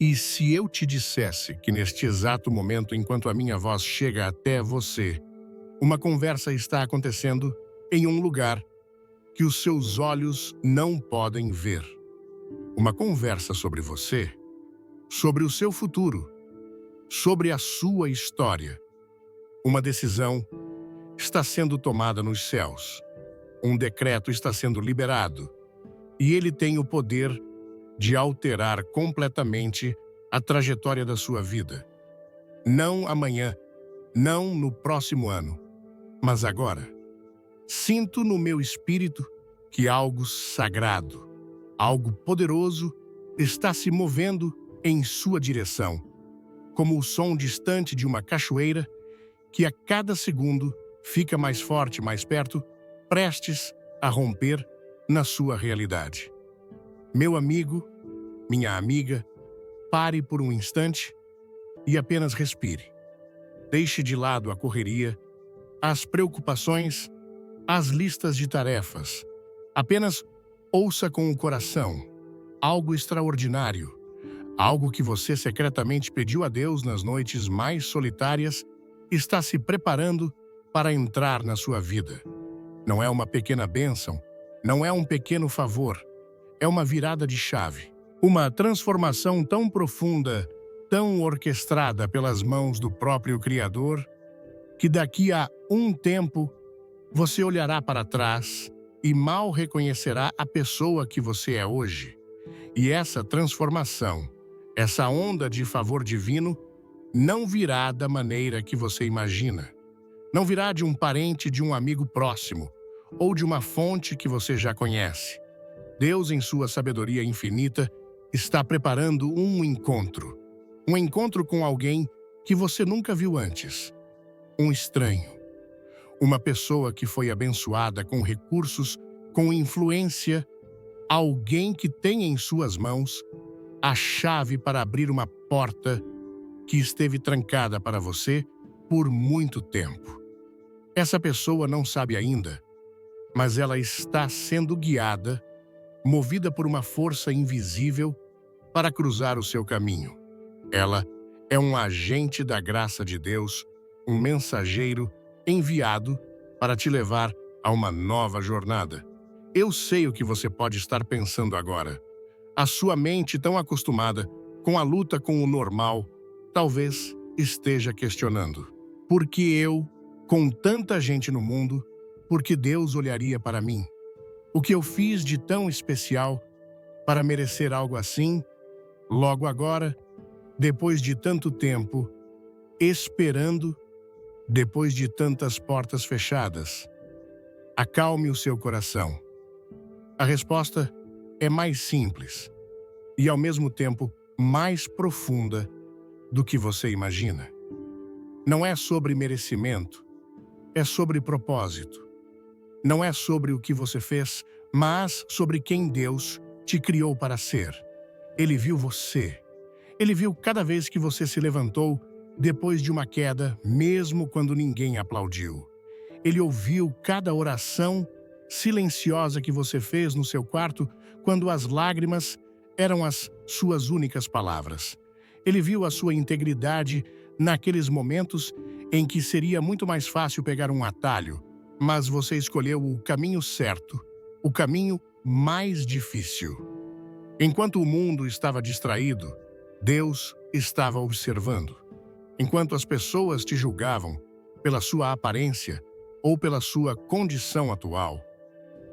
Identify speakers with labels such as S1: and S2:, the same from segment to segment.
S1: E se eu te dissesse que neste exato momento, enquanto a minha voz chega até você, uma conversa está acontecendo em um lugar que os seus olhos não podem ver? Uma conversa sobre você, sobre o seu futuro, sobre a sua história. Uma decisão está sendo tomada nos céus. Um decreto está sendo liberado. E ele tem o poder de alterar completamente a trajetória da sua vida. Não amanhã, não no próximo ano, mas agora. Sinto no meu espírito que algo sagrado, algo poderoso está se movendo em sua direção, como o som distante de uma cachoeira que a cada segundo fica mais forte, mais perto, prestes a romper na sua realidade. Meu amigo, minha amiga, pare por um instante e apenas respire. Deixe de lado a correria, as preocupações, as listas de tarefas. Apenas ouça com o coração algo extraordinário, algo que você secretamente pediu a Deus nas noites mais solitárias, está se preparando para entrar na sua vida. Não é uma pequena bênção, não é um pequeno favor, é uma virada de chave. Uma transformação tão profunda, tão orquestrada pelas mãos do próprio Criador, que daqui a um tempo você olhará para trás e mal reconhecerá a pessoa que você é hoje. E essa transformação, essa onda de favor divino, não virá da maneira que você imagina. Não virá de um parente, de um amigo próximo, ou de uma fonte que você já conhece. Deus, em sua sabedoria infinita, está preparando um encontro. Um encontro com alguém que você nunca viu antes. Um estranho. Uma pessoa que foi abençoada com recursos, com influência. Alguém que tem em suas mãos a chave para abrir uma porta que esteve trancada para você por muito tempo. Essa pessoa não sabe ainda, mas ela está sendo guiada, movida por uma força invisível para cruzar o seu caminho. Ela é um agente da graça de Deus, um mensageiro enviado para te levar a uma nova jornada. Eu sei o que você pode estar pensando agora. A sua mente, tão acostumada com a luta com o normal, talvez esteja questionando: por que eu, com tanta gente no mundo, por que Deus olharia para mim? O que eu fiz de tão especial para merecer algo assim, logo agora, depois de tanto tempo, esperando, depois de tantas portas fechadas? Acalme o seu coração. A resposta é mais simples e, ao mesmo tempo, mais profunda do que você imagina. Não é sobre merecimento, é sobre propósito. Não é sobre o que você fez, mas sobre quem Deus te criou para ser. Ele viu você. Ele viu cada vez que você se levantou depois de uma queda, mesmo quando ninguém aplaudiu. Ele ouviu cada oração silenciosa que você fez no seu quarto quando as lágrimas eram as suas únicas palavras. Ele viu a sua integridade naqueles momentos em que seria muito mais fácil pegar um atalho, mas você escolheu o caminho certo, o caminho mais difícil. Enquanto o mundo estava distraído, Deus estava observando. Enquanto as pessoas te julgavam pela sua aparência ou pela sua condição atual,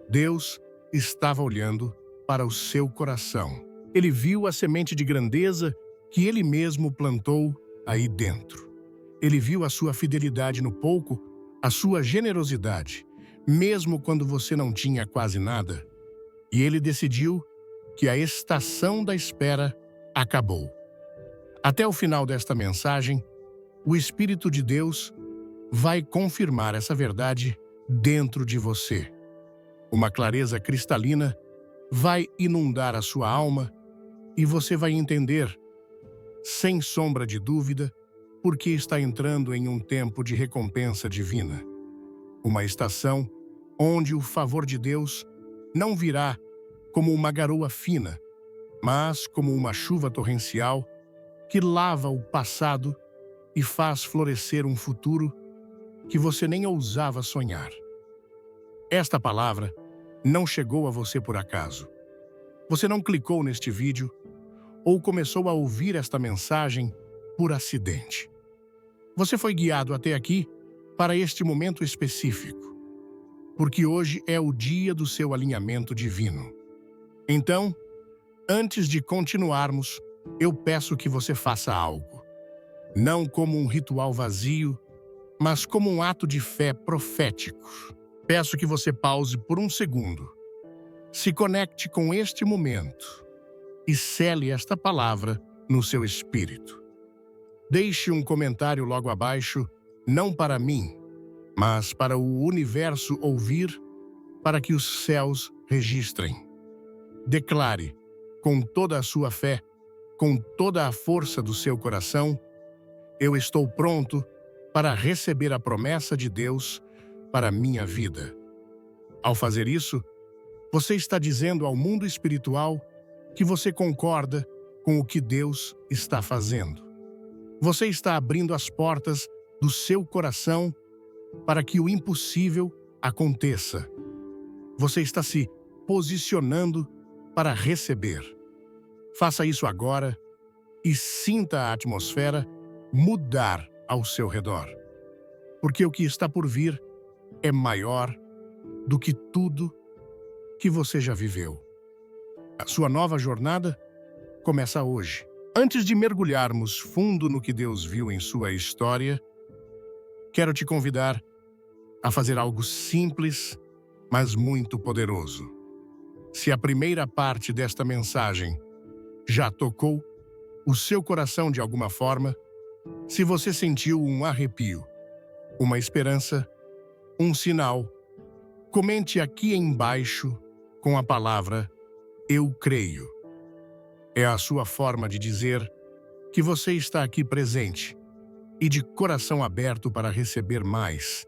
S1: Deus estava olhando para o seu coração. Ele viu a semente de grandeza que Ele mesmo plantou aí dentro. Ele viu a sua fidelidade no pouco, a sua generosidade, mesmo quando você não tinha quase nada. E Ele decidiu que a estação da espera acabou. Até o final desta mensagem, o Espírito de Deus vai confirmar essa verdade dentro de você. Uma clareza cristalina vai inundar a sua alma e você vai entender, sem sombra de dúvida, por que está entrando em um tempo de recompensa divina. Uma estação onde o favor de Deus não virá como uma garoa fina, mas como uma chuva torrencial que lava o passado e faz florescer um futuro que você nem ousava sonhar. Esta palavra não chegou a você por acaso. Você não clicou neste vídeo ou começou a ouvir esta mensagem por acidente. Você foi guiado até aqui para este momento específico, porque hoje é o dia do seu alinhamento divino. Então, antes de continuarmos, eu peço que você faça algo. Não como um ritual vazio, mas como um ato de fé profético. Peço que você pause por um segundo. Se conecte com este momento e sele esta palavra no seu espírito. Deixe um comentário logo abaixo, não para mim, mas para o universo ouvir, para que os céus registrem. Declare, com toda a sua fé, com toda a força do seu coração, eu estou pronto para receber a promessa de Deus para a minha vida. Ao fazer isso, você está dizendo ao mundo espiritual que você concorda com o que Deus está fazendo. Você está abrindo as portas do seu coração para que o impossível aconteça. Você está se posicionando para receber. Faça isso agora e sinta a atmosfera mudar ao seu redor. Porque o que está por vir é maior do que tudo que você já viveu. A sua nova jornada começa hoje. Antes de mergulharmos fundo no que Deus viu em sua história, quero te convidar a fazer algo simples, mas muito poderoso. Se a primeira parte desta mensagem já tocou o seu coração de alguma forma, se você sentiu um arrepio, uma esperança, um sinal, comente aqui embaixo com a palavra "Eu creio". É a sua forma de dizer que você está aqui presente e de coração aberto para receber mais.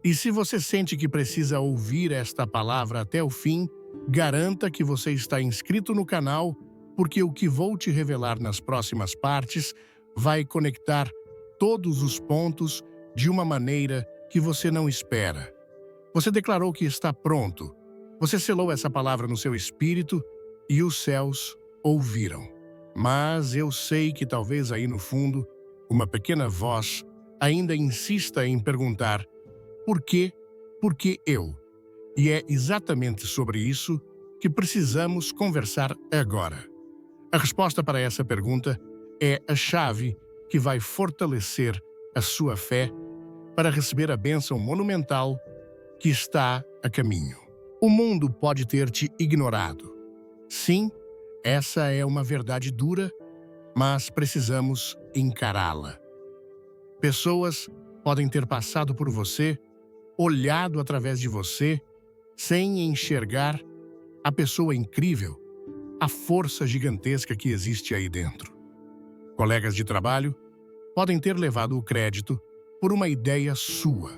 S1: E se você sente que precisa ouvir esta palavra até o fim, garanta que você está inscrito no canal, porque o que vou te revelar nas próximas partes vai conectar todos os pontos de uma maneira que você não espera. Você declarou que está pronto. Você selou essa palavra no seu espírito e os céus ouviram. Mas eu sei que talvez aí no fundo, uma pequena voz ainda insista em perguntar: por quê? Por que eu? E é exatamente sobre isso que precisamos conversar agora. A resposta para essa pergunta é a chave que vai fortalecer a sua fé para receber a bênção monumental que está a caminho. O mundo pode ter te ignorado. Sim, essa é uma verdade dura, mas precisamos encará-la. Pessoas podem ter passado por você, olhado através de você, sem enxergar a pessoa incrível, a força gigantesca que existe aí dentro. Colegas de trabalho podem ter levado o crédito por uma ideia sua.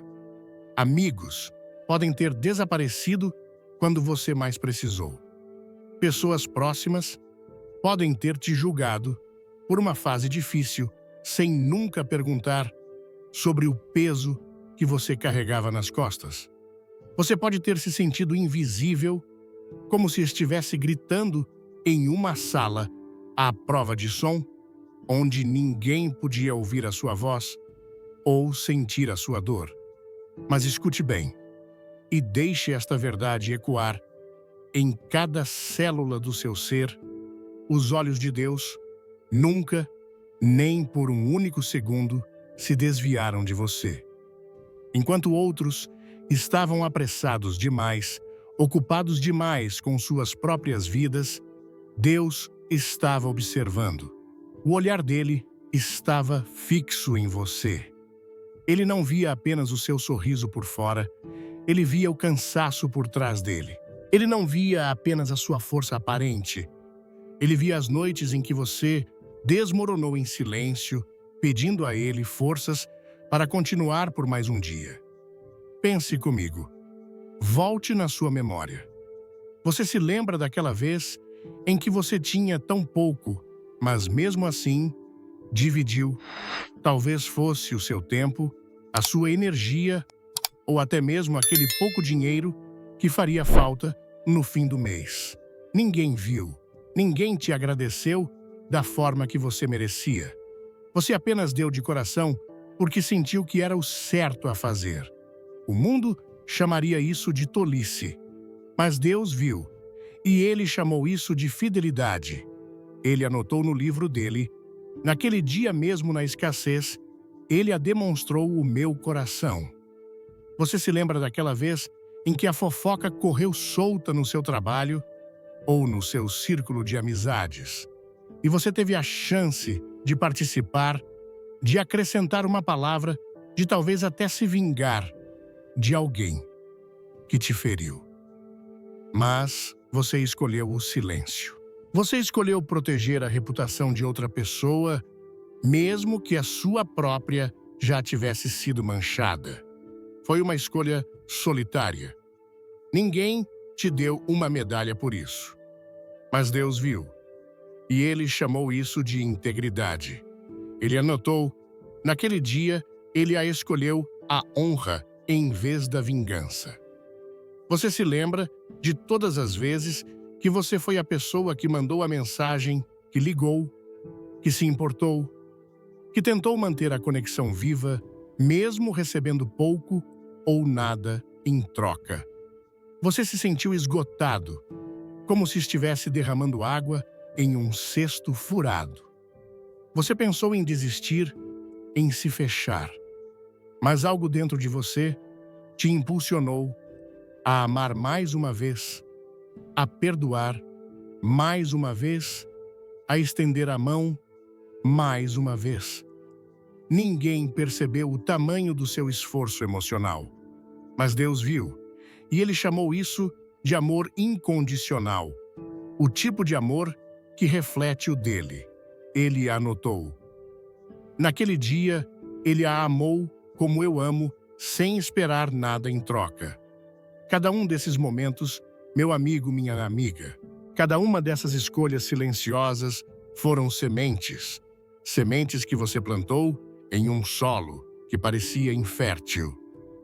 S1: Amigos podem ter desaparecido quando você mais precisou. Pessoas próximas podem ter te julgado por uma fase difícil, sem nunca perguntar sobre o peso que você carregava nas costas. Você pode ter se sentido invisível, como se estivesse gritando em uma sala à prova de som, onde ninguém podia ouvir a sua voz ou sentir a sua dor. Mas escute bem e deixe esta verdade ecoar em cada célula do seu ser. Os olhos de Deus nunca, nem por um único segundo, se desviaram de você. Enquanto outros estavam apressados demais, ocupados demais com suas próprias vidas, Deus estava observando. O olhar dele estava fixo em você. Ele não via apenas o seu sorriso por fora, ele via o cansaço por trás dele. Ele não via apenas a sua força aparente. Ele via as noites em que você desmoronou em silêncio, pedindo a ele forças para continuar por mais um dia. Pense comigo. Volte na sua memória. Você se lembra daquela vez em que você tinha tão pouco, mas mesmo assim, dividiu. Talvez fosse o seu tempo, a sua energia ou até mesmo aquele pouco dinheiro que faria falta no fim do mês. Ninguém viu, ninguém te agradeceu da forma que você merecia. Você apenas deu de coração porque sentiu que era o certo a fazer. O mundo chamaria isso de tolice, mas Deus viu, e Ele chamou isso de fidelidade. Ele anotou no livro dele, naquele dia mesmo na escassez, Ele a demonstrou o meu coração. Você se lembra daquela vez em que a fofoca correu solta no seu trabalho ou no seu círculo de amizades? E você teve a chance de participar, de acrescentar uma palavra, de talvez até se vingar de alguém que te feriu. Mas você escolheu o silêncio. Você escolheu proteger a reputação de outra pessoa, mesmo que a sua própria já tivesse sido manchada. Foi uma escolha solitária. Ninguém te deu uma medalha por isso. Mas Deus viu, e Ele chamou isso de integridade. Ele anotou, naquele dia, Ele a escolheu a honra em vez da vingança. Você se lembra de todas as vezes que você foi a pessoa que mandou a mensagem, que ligou, que se importou, que tentou manter a conexão viva, mesmo recebendo pouco ou nada em troca. Você se sentiu esgotado, como se estivesse derramando água em um cesto furado. Você pensou em desistir, em se fechar. Mas algo dentro de você te impulsionou a amar mais uma vez, a perdoar mais uma vez, a estender a mão mais uma vez. Ninguém percebeu o tamanho do seu esforço emocional, mas Deus viu, e Ele chamou isso de amor incondicional, o tipo de amor que reflete o dele. Ele a anotou. Naquele dia, Ele a amou como eu amo, sem esperar nada em troca. Cada um desses momentos, meu amigo, minha amiga, cada uma dessas escolhas silenciosas foram sementes. Sementes que você plantou em um solo que parecia infértil.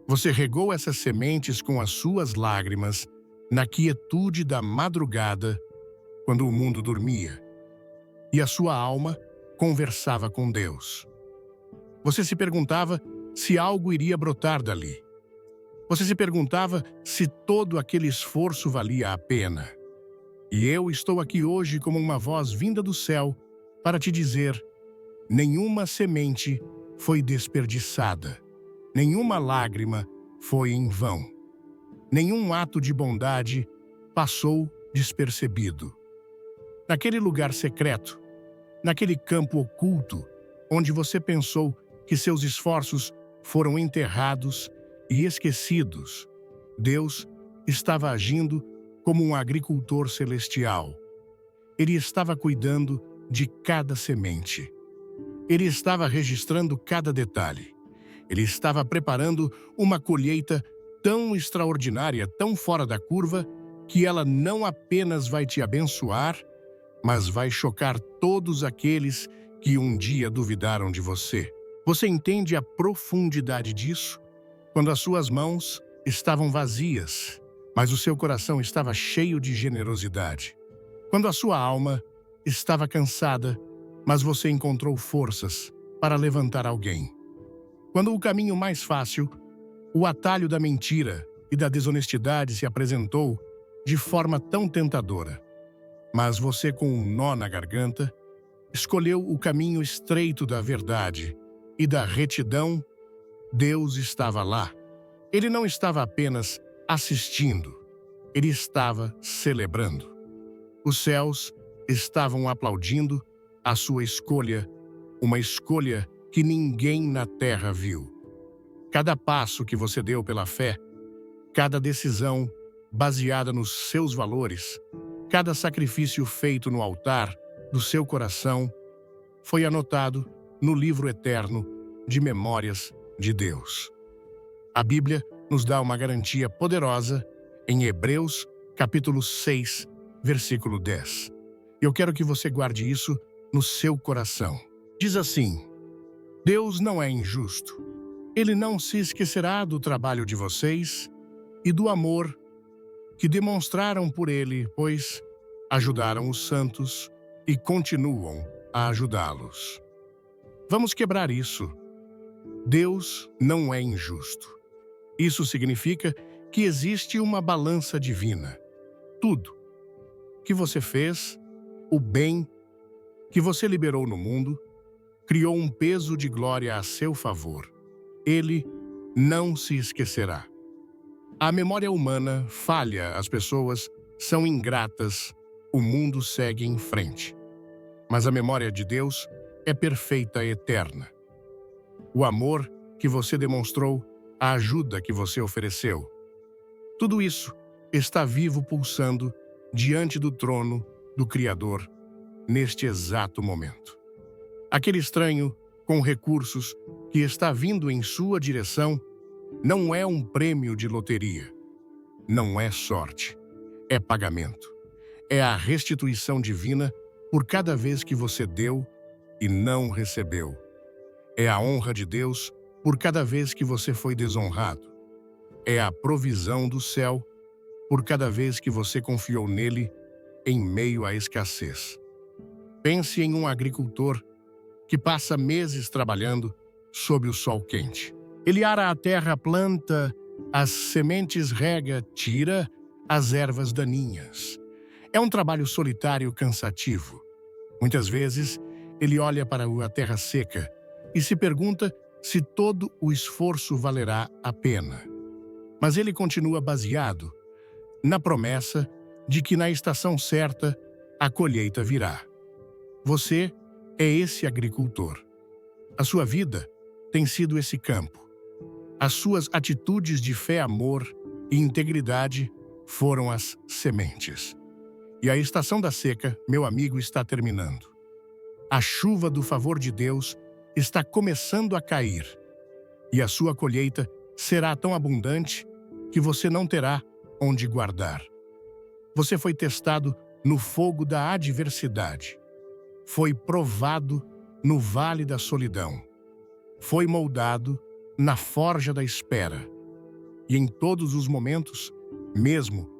S1: Você regou essas sementes com as suas lágrimas na quietude da madrugada, quando o mundo dormia, e a sua alma conversava com Deus. Você se perguntava se algo iria brotar dali. Você se perguntava se todo aquele esforço valia a pena. E eu estou aqui hoje como uma voz vinda do céu para te dizer: nenhuma semente foi desperdiçada, nenhuma lágrima foi em vão, nenhum ato de bondade passou despercebido. Naquele lugar secreto, naquele campo oculto, onde você pensou que seus esforços foram enterrados e esquecidos, Deus estava agindo como um agricultor celestial. Ele estava cuidando de cada semente. Ele estava registrando cada detalhe. Ele estava preparando uma colheita tão extraordinária, tão fora da curva, que ela não apenas vai te abençoar, mas vai chocar todos aqueles que um dia duvidaram de você. Você entende a profundidade disso? Quando as suas mãos estavam vazias, mas o seu coração estava cheio de generosidade. Quando a sua alma estava cansada, mas você encontrou forças para levantar alguém. Quando o caminho mais fácil, o atalho da mentira e da desonestidade se apresentou de forma tão tentadora, mas você, com um nó na garganta, escolheu o caminho estreito da verdade e da retidão, Deus estava lá. Ele não estava apenas assistindo, ele estava celebrando. Os céus estavam aplaudindo a sua escolha, uma escolha que ninguém na terra viu. Cada passo que você deu pela fé, cada decisão baseada nos seus valores, cada sacrifício feito no altar do seu coração, foi anotado no livro eterno de memórias de Deus. A Bíblia nos dá uma garantia poderosa em Hebreus, capítulo 6, versículo 10. Eu quero que você guarde isso no seu coração. Diz assim: Deus não é injusto. Ele não se esquecerá do trabalho de vocês e do amor que demonstraram por ele, pois ajudaram os santos e continuam a ajudá-los. Vamos quebrar isso. Deus não é injusto. Isso significa que existe uma balança divina. Tudo que você fez, o bem que você liberou no mundo, criou um peso de glória a seu favor. Ele não se esquecerá. A memória humana falha, as pessoas são ingratas, o mundo segue em frente. Mas a memória de Deus é perfeita e eterna. O amor que você demonstrou, a ajuda que você ofereceu, tudo isso está vivo pulsando diante do trono do Criador neste exato momento. Aquele estranho com recursos que está vindo em sua direção não é um prêmio de loteria. Não é sorte. É pagamento. É a restituição divina por cada vez que você deu e não recebeu. É a honra de Deus por cada vez que você foi desonrado. É a provisão do céu por cada vez que você confiou nele em meio à escassez. Pense em um agricultor que passa meses trabalhando sob o sol quente. Ele ara a terra, planta, as sementes rega, tira as ervas daninhas. É um trabalho solitário cansativo. Muitas vezes, ele olha para a terra seca e se pergunta se todo o esforço valerá a pena. Mas ele continua baseado na promessa de que na estação certa a colheita virá. Você é esse agricultor. A sua vida tem sido esse campo. As suas atitudes de fé, amor e integridade foram as sementes. E a estação da seca, meu amigo, está terminando. A chuva do favor de Deus está começando a cair. E a sua colheita será tão abundante que você não terá onde guardar. Você foi testado no fogo da adversidade. Foi provado no vale da solidão. Foi moldado na forja da espera. E em todos os momentos, mesmo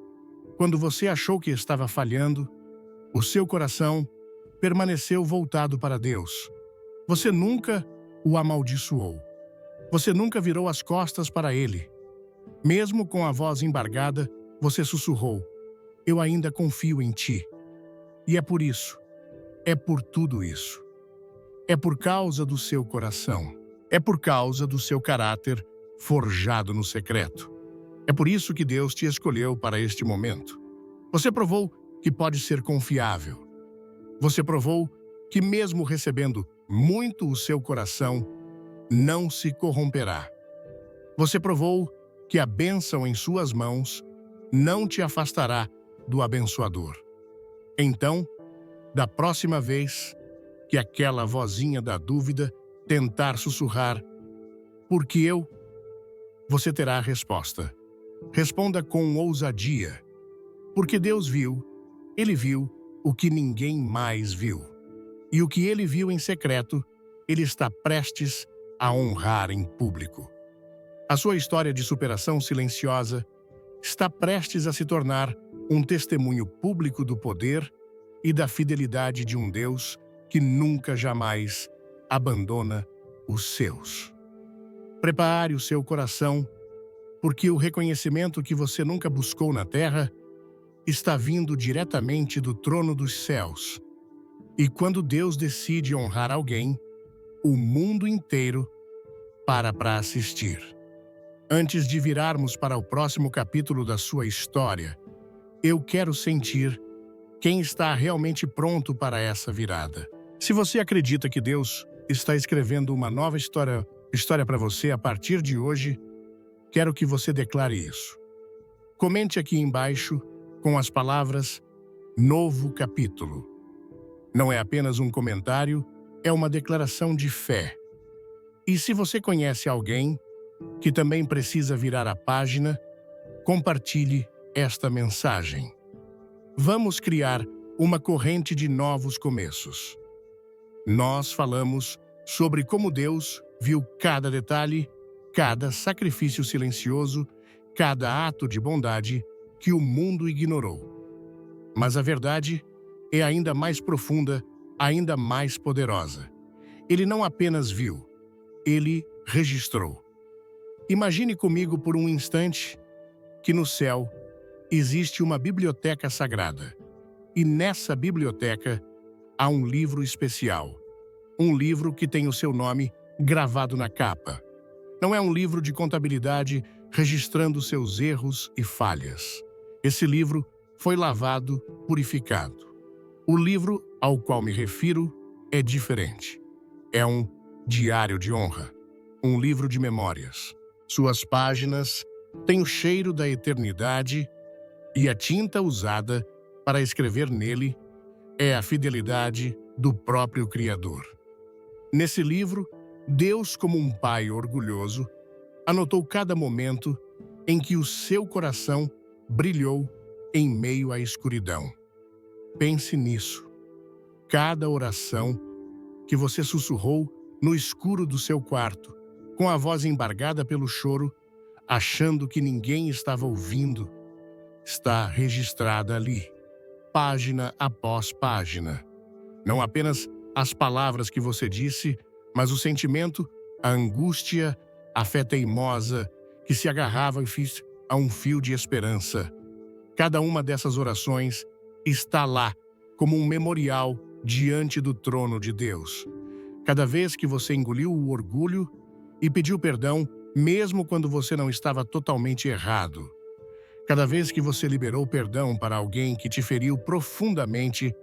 S1: quando você achou que estava falhando, o seu coração permaneceu voltado para Deus. Você nunca o amaldiçoou. Você nunca virou as costas para ele. Mesmo com a voz embargada, você sussurrou: eu ainda confio em ti. E é por isso. É por tudo isso. É por causa do seu coração. É por causa do seu caráter forjado no secreto. É por isso que Deus te escolheu para este momento. Você provou que pode ser confiável. Você provou que mesmo recebendo muito, o seu coração não se corromperá. Você provou que a bênção em suas mãos não te afastará do abençoador. Então, da próxima vez que aquela vozinha da dúvida tentar sussurrar, porque eu, você terá a resposta. Responda com ousadia, porque Deus viu, ele viu o que ninguém mais viu. E o que ele viu em secreto, ele está prestes a honrar em público. A sua história de superação silenciosa está prestes a se tornar um testemunho público do poder e da fidelidade de um Deus que nunca jamais abandona os seus. Prepare o seu coração, porque o reconhecimento que você nunca buscou na terra está vindo diretamente do trono dos céus. E quando Deus decide honrar alguém, o mundo inteiro para assistir. Antes de virarmos para o próximo capítulo da sua história, eu quero sentir quem está realmente pronto para essa virada. Se você acredita que Deus está escrevendo uma nova história para você a partir de hoje, quero que você declare isso. Comente aqui embaixo com as palavras "Novo capítulo". Não é apenas um comentário, é uma declaração de fé. E se você conhece alguém que também precisa virar a página, compartilhe esta mensagem. Vamos criar uma corrente de novos começos. Nós falamos sobre como Deus viu cada detalhe, cada sacrifício silencioso, cada ato de bondade que o mundo ignorou. Mas a verdade é ainda mais profunda, ainda mais poderosa. Ele não apenas viu, ele registrou. Imagine comigo por um instante que no céu existe uma biblioteca sagrada. E nessa biblioteca há um livro especial. Um livro que tem o seu nome gravado na capa. Não é um livro de contabilidade registrando seus erros e falhas. Esse livro foi lavado, purificado. O livro ao qual me refiro é diferente. É um diário de honra, um livro de memórias. Suas páginas têm o cheiro da eternidade e a tinta usada para escrever nele é a fidelidade do próprio Criador. Nesse livro, Deus, como um pai orgulhoso, anotou cada momento em que o seu coração brilhou em meio à escuridão. Pense nisso. Cada oração que você sussurrou no escuro do seu quarto, com a voz embargada pelo choro, achando que ninguém estava ouvindo, está registrada ali, página após página. Não apenas as palavras que você disse, mas o sentimento, a angústia, a fé teimosa que se agarrava a um fio de esperança. Cada uma dessas orações está lá como um memorial diante do trono de Deus. Cada vez que você engoliu o orgulho e pediu perdão, mesmo quando você não estava totalmente errado. Cada vez que você liberou perdão para alguém que te feriu profundamente,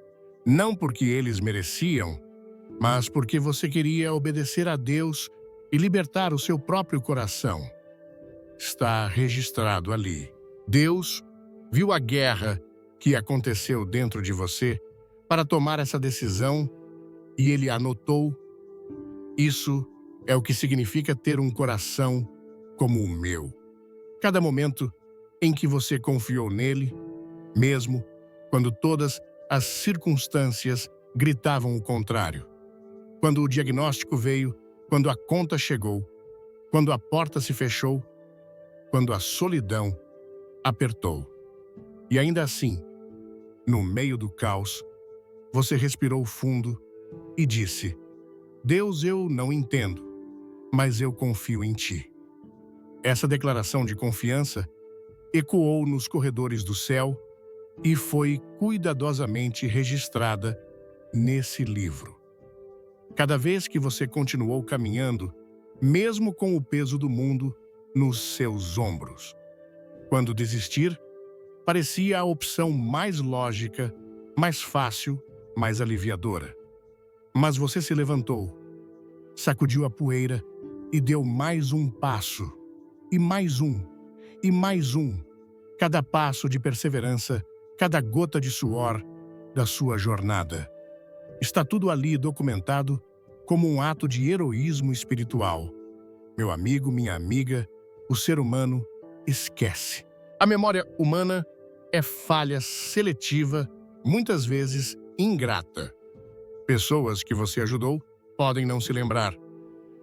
S1: não porque eles mereciam, mas porque você queria obedecer a Deus e libertar o seu próprio coração. Está registrado ali. Deus viu a guerra que aconteceu dentro de você para tomar essa decisão e Ele anotou. Isso é o que significa ter um coração como o meu. Cada momento em que você confiou nele, mesmo quando todas as circunstâncias gritavam o contrário. Quando o diagnóstico veio, quando a conta chegou, quando a porta se fechou, quando a solidão apertou. E ainda assim, no meio do caos, você respirou fundo e disse: Deus, eu não entendo, mas eu confio em ti. Essa declaração de confiança ecoou nos corredores do céu e foi cuidadosamente registrada nesse livro. Cada vez que você continuou caminhando, mesmo com o peso do mundo nos seus ombros. Quando desistir, parecia a opção mais lógica, mais fácil, mais aliviadora. Mas você se levantou, sacudiu a poeira e deu mais um passo, e mais um, e mais um. Cada passo de perseverança, cada gota de suor da sua jornada. Está tudo ali documentado como um ato de heroísmo espiritual. Meu amigo, minha amiga, o ser humano esquece. A memória humana é falha seletiva, muitas vezes ingrata. Pessoas que você ajudou podem não se lembrar.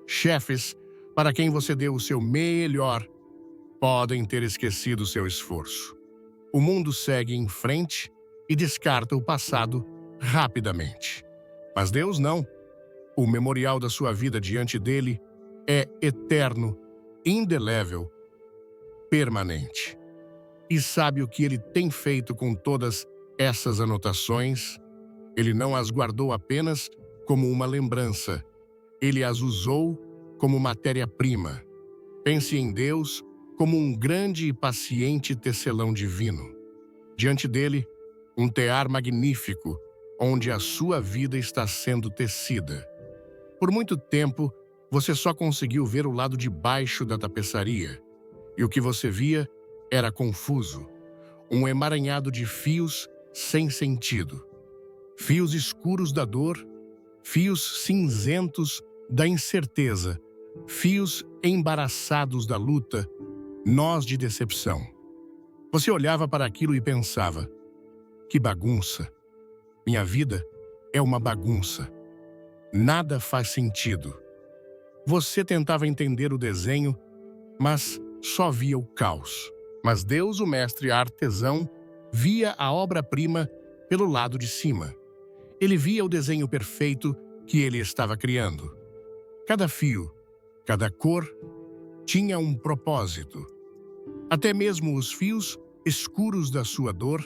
S1: Chefes para quem você deu o seu melhor podem ter esquecido seu esforço. O mundo segue em frente e descarta o passado rapidamente. Mas Deus não. O memorial da sua vida diante dele é eterno, indelével, permanente. E sabe o que ele tem feito com todas essas anotações? Ele não as guardou apenas como uma lembrança. Ele as usou como matéria-prima. Pense em Deus como um grande e paciente tecelão divino. Diante dele, um tear magnífico, onde a sua vida está sendo tecida. Por muito tempo, você só conseguiu ver o lado de baixo da tapeçaria, e o que você via era confuso, um emaranhado de fios sem sentido. Fios escuros da dor, fios cinzentos da incerteza, fios embaraçados da luta, nós de decepção. Você olhava para aquilo e pensava: que bagunça! Minha vida é uma bagunça. Nada faz sentido. Você tentava entender o desenho, mas só via o caos. Mas Deus, o mestre artesão, via a obra-prima pelo lado de cima. Ele via o desenho perfeito que ele estava criando. Cada fio, cada cor, tinha um propósito. Até mesmo os fios escuros da sua dor,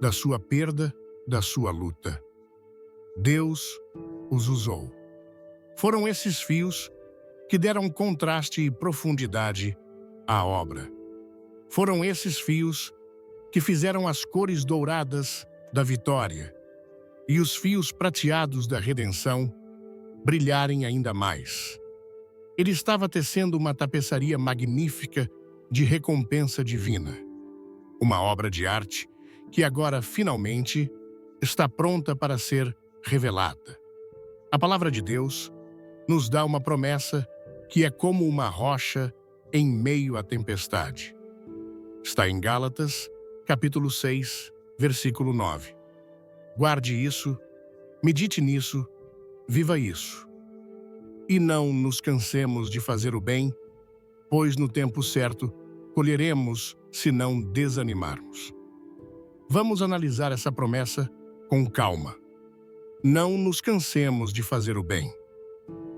S1: da sua perda, da sua luta. Deus os usou. Foram esses fios que deram contraste e profundidade à obra. Foram esses fios que fizeram as cores douradas da vitória e os fios prateados da redenção brilharem ainda mais. Ele estava tecendo uma tapeçaria magnífica de recompensa divina. Uma obra de arte que agora, finalmente, está pronta para ser revelada. A palavra de Deus nos dá uma promessa que é como uma rocha em meio à tempestade. Está em Gálatas, capítulo 6, versículo 9. Guarde isso, medite nisso, viva isso. E não nos cansemos de fazer o bem, pois no tempo certo colheremos se não desanimarmos. Vamos analisar essa promessa com calma. Não nos cansemos de fazer o bem.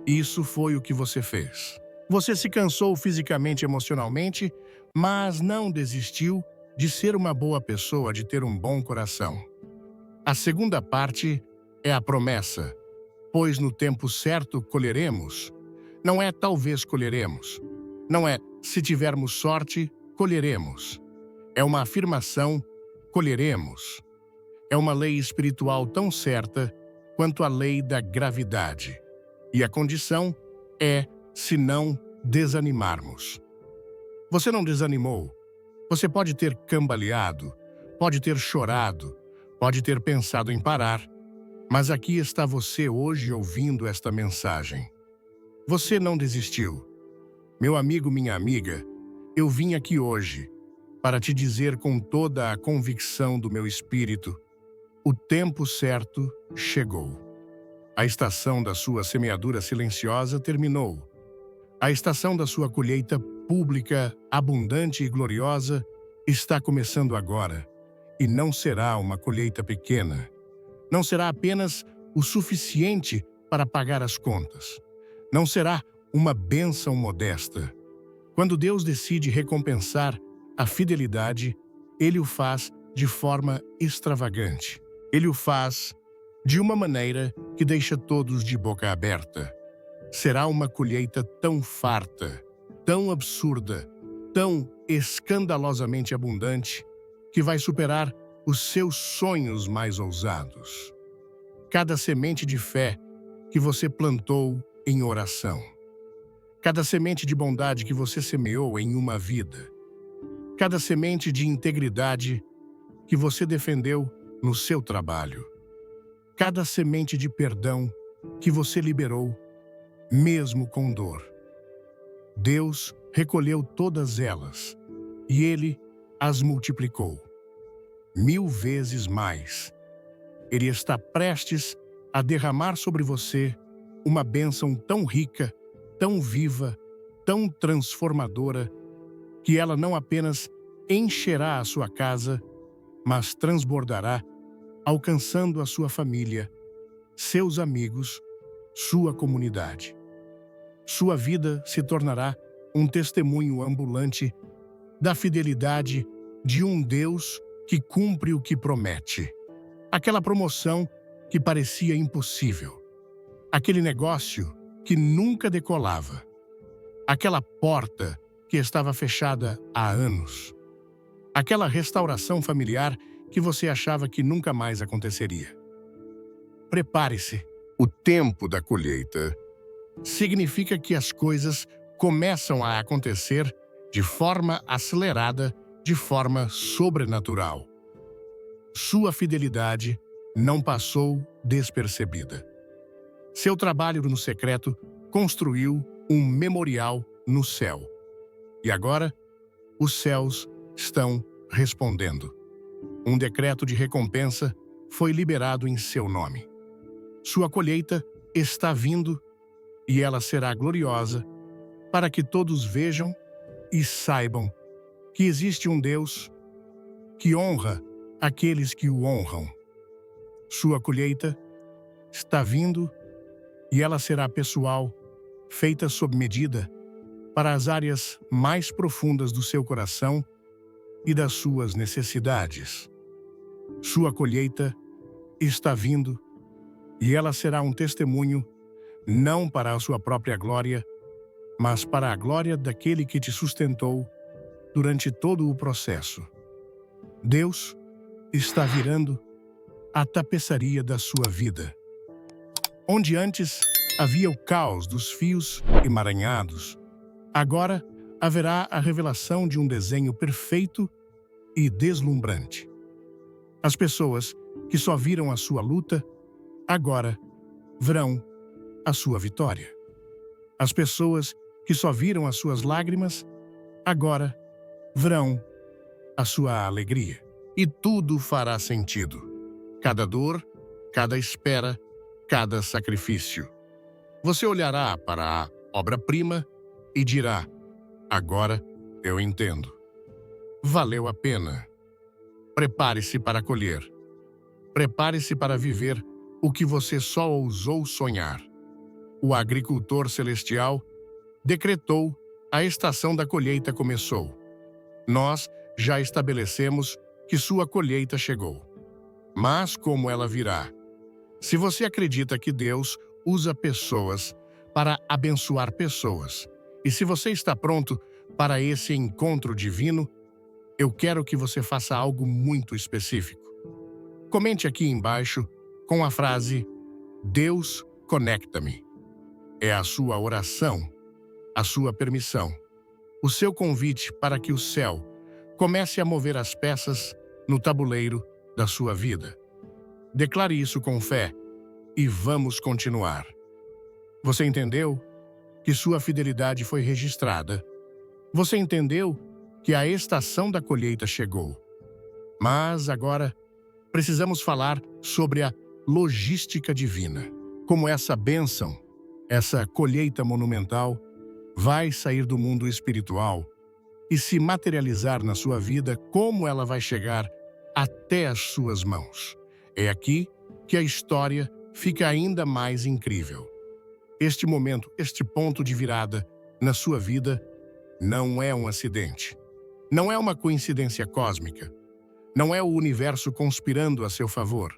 S1: Isso foi o que você fez. Você se cansou fisicamente e emocionalmente, mas não desistiu de ser uma boa pessoa, de ter um bom coração. A segunda parte é a promessa, pois no tempo certo colheremos. Não é talvez colheremos. Não é se tivermos sorte, colheremos. É uma afirmação, colheremos. É uma lei espiritual tão certa quanto a lei da gravidade. E a condição é se não desanimarmos. Você não desanimou. Você pode ter cambaleado, pode ter chorado, pode ter pensado em parar, mas aqui está você hoje ouvindo esta mensagem. Você não desistiu. Meu amigo, minha amiga, eu vim aqui hoje para te dizer com toda a convicção do meu espírito: o tempo certo chegou. A estação da sua semeadura silenciosa terminou. A estação da sua colheita pública, abundante e gloriosa está começando agora. E não será uma colheita pequena. Não será apenas o suficiente para pagar as contas. Não será uma bênção modesta. Quando Deus decide recompensar a fidelidade, Ele o faz de forma extravagante. Ele o faz de uma maneira que deixa todos de boca aberta. Será uma colheita tão farta, tão absurda, tão escandalosamente abundante, que vai superar os seus sonhos mais ousados. Cada semente de fé que você plantou em oração. Cada semente de bondade que você semeou em uma vida. Cada semente de integridade que você defendeu no seu trabalho. Cada semente de perdão que você liberou, mesmo com dor. Deus recolheu todas elas e Ele as multiplicou 1000 vezes mais. Ele está prestes a derramar sobre você uma bênção tão rica, tão viva, tão transformadora, que ela não apenas encherá a sua casa, mas transbordará, alcançando a sua família, seus amigos, sua comunidade. Sua vida se tornará um testemunho ambulante da fidelidade de um Deus que cumpre o que promete. Aquela promoção que parecia impossível. Aquele negócio que nunca decolava. Aquela porta que estava fechada há anos. Aquela restauração familiar que você achava que nunca mais aconteceria. Prepare-se. O tempo da colheita significa que as coisas começam a acontecer de forma acelerada, de forma sobrenatural. Sua fidelidade não passou despercebida. Seu trabalho no secreto construiu um memorial no céu. E agora, os céus estão respondendo. Um decreto de recompensa foi liberado em seu nome. Sua colheita está vindo e ela será gloriosa, para que todos vejam e saibam que existe um Deus que honra aqueles que o honram. Sua colheita está vindo e ela será pessoal, feita sob medida, para as áreas mais profundas do seu coração e das suas necessidades. Sua colheita está vindo e ela será um testemunho não para a sua própria glória, mas para a glória daquele que te sustentou durante todo o processo. Deus está virando a tapeçaria da sua vida. Onde antes havia o caos dos fios emaranhados, agora haverá a revelação de um desenho perfeito e deslumbrante. As pessoas que só viram a sua luta, agora verão a sua vitória. As pessoas que só viram as suas lágrimas, agora verão a sua alegria. E tudo fará sentido. Cada dor, cada espera, cada sacrifício. Você olhará para a obra-prima e dirá: agora eu entendo. Valeu a pena. Prepare-se para colher. Prepare-se para viver o que você só ousou sonhar. O agricultor celestial decretou: a estação da colheita começou. Nós já estabelecemos que sua colheita chegou. Mas como ela virá? Se você acredita que Deus usa pessoas para abençoar pessoas, e se você está pronto para esse encontro divino, eu quero que você faça algo muito específico. Comente aqui embaixo com a frase: Deus, conecta-me. É a sua oração, a sua permissão, o seu convite para que o céu comece a mover as peças no tabuleiro da sua vida. Declare isso com fé e vamos continuar. Você entendeu que sua fidelidade foi registrada? Você entendeu que a estação da colheita chegou? Mas agora precisamos falar sobre a logística divina. Como essa bênção, essa colheita monumental, vai sair do mundo espiritual e se materializar na sua vida, como ela vai chegar até as suas mãos. É aqui que a história fica ainda mais incrível. Este momento, este ponto de virada na sua vida, não é um acidente. Não é uma coincidência cósmica. Não é o universo conspirando a seu favor.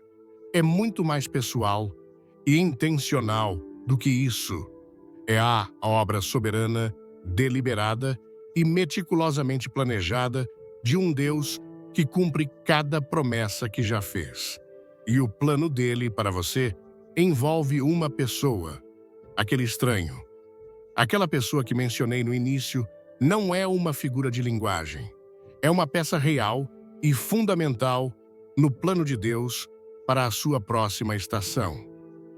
S1: É muito mais pessoal e intencional do que isso. É a obra soberana, deliberada e meticulosamente planejada de um Deus que cumpre cada promessa que já fez. E o plano dele para você envolve uma pessoa, aquele estranho. Aquela pessoa que mencionei no início não é uma figura de linguagem. É uma peça real e fundamental no plano de Deus para a sua próxima estação.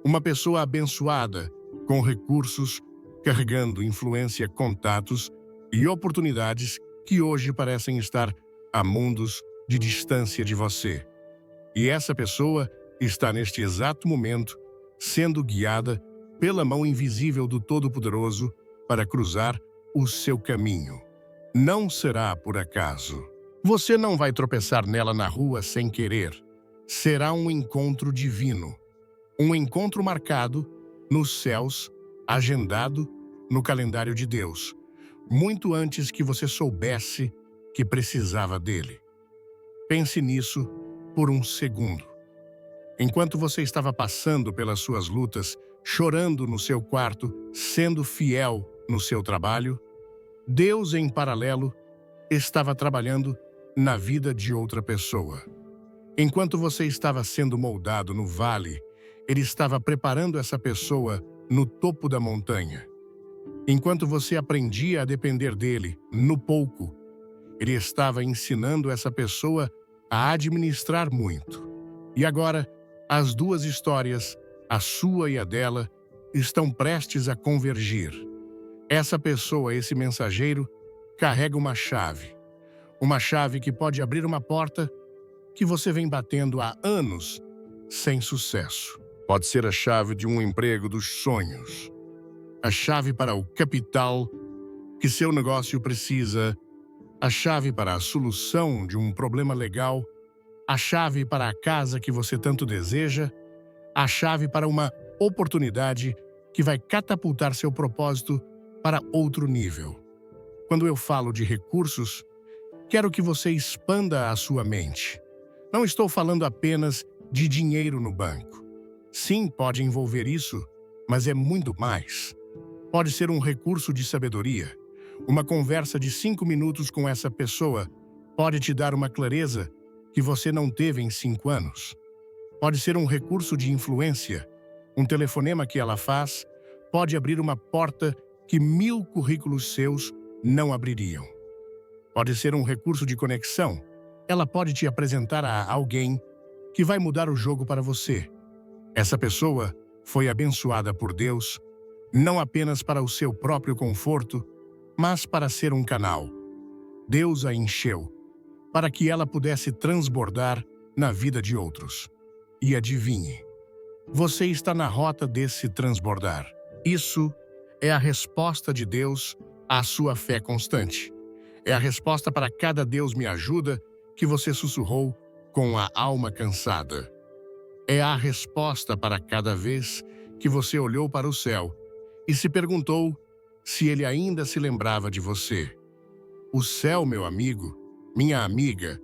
S1: Uma pessoa abençoada, com recursos, carregando influência, contatos e oportunidades que hoje parecem estar a mundos de distância de você. E essa pessoa está neste exato momento sendo guiada pela mão invisível do Todo-Poderoso para cruzar o seu caminho. Não será por acaso. Você não vai tropeçar nela na rua sem querer. Será um encontro divino. Um encontro marcado nos céus, agendado no calendário de Deus, muito antes que você soubesse que precisava dele. Pense nisso por um segundo. Enquanto você estava passando pelas suas lutas, chorando no seu quarto, sendo fiel no seu trabalho, Deus, em paralelo, estava trabalhando na vida de outra pessoa. Enquanto você estava sendo moldado no vale, Ele estava preparando essa pessoa no topo da montanha. Enquanto você aprendia a depender dele no pouco, Ele estava ensinando essa pessoa a administrar muito. E agora, as duas histórias, a sua e a dela, estão prestes a convergir. Essa pessoa, esse mensageiro, carrega uma chave que pode abrir uma porta que você vem batendo há anos sem sucesso. Pode ser a chave de um emprego dos sonhos, a chave para o capital que seu negócio precisa, a chave para a solução de um problema legal, a chave para a casa que você tanto deseja, a chave para uma oportunidade que vai catapultar seu propósito para outro nível. Quando eu falo de recursos, quero que você expanda a sua mente. Não estou falando apenas de dinheiro no banco. Sim, pode envolver isso, mas é muito mais. Pode ser um recurso de sabedoria. Uma conversa de 5 minutos com essa pessoa pode te dar uma clareza que você não teve em 5 anos. Pode ser um recurso de influência. Um telefonema que ela faz pode abrir uma porta que 1000 currículos seus não abririam. Pode ser um recurso de conexão. Ela pode te apresentar a alguém que vai mudar o jogo para você. Essa pessoa foi abençoada por Deus, não apenas para o seu próprio conforto, mas para ser um canal. Deus a encheu, para que ela pudesse transbordar na vida de outros. E adivinhe, você está na rota desse transbordar. Isso é a resposta de Deus à sua fé constante. É a resposta para cada Deus me ajuda que você sussurrou com a alma cansada. É a resposta para cada vez que você olhou para o céu e se perguntou se ele ainda se lembrava de você. O céu, meu amigo, minha amiga,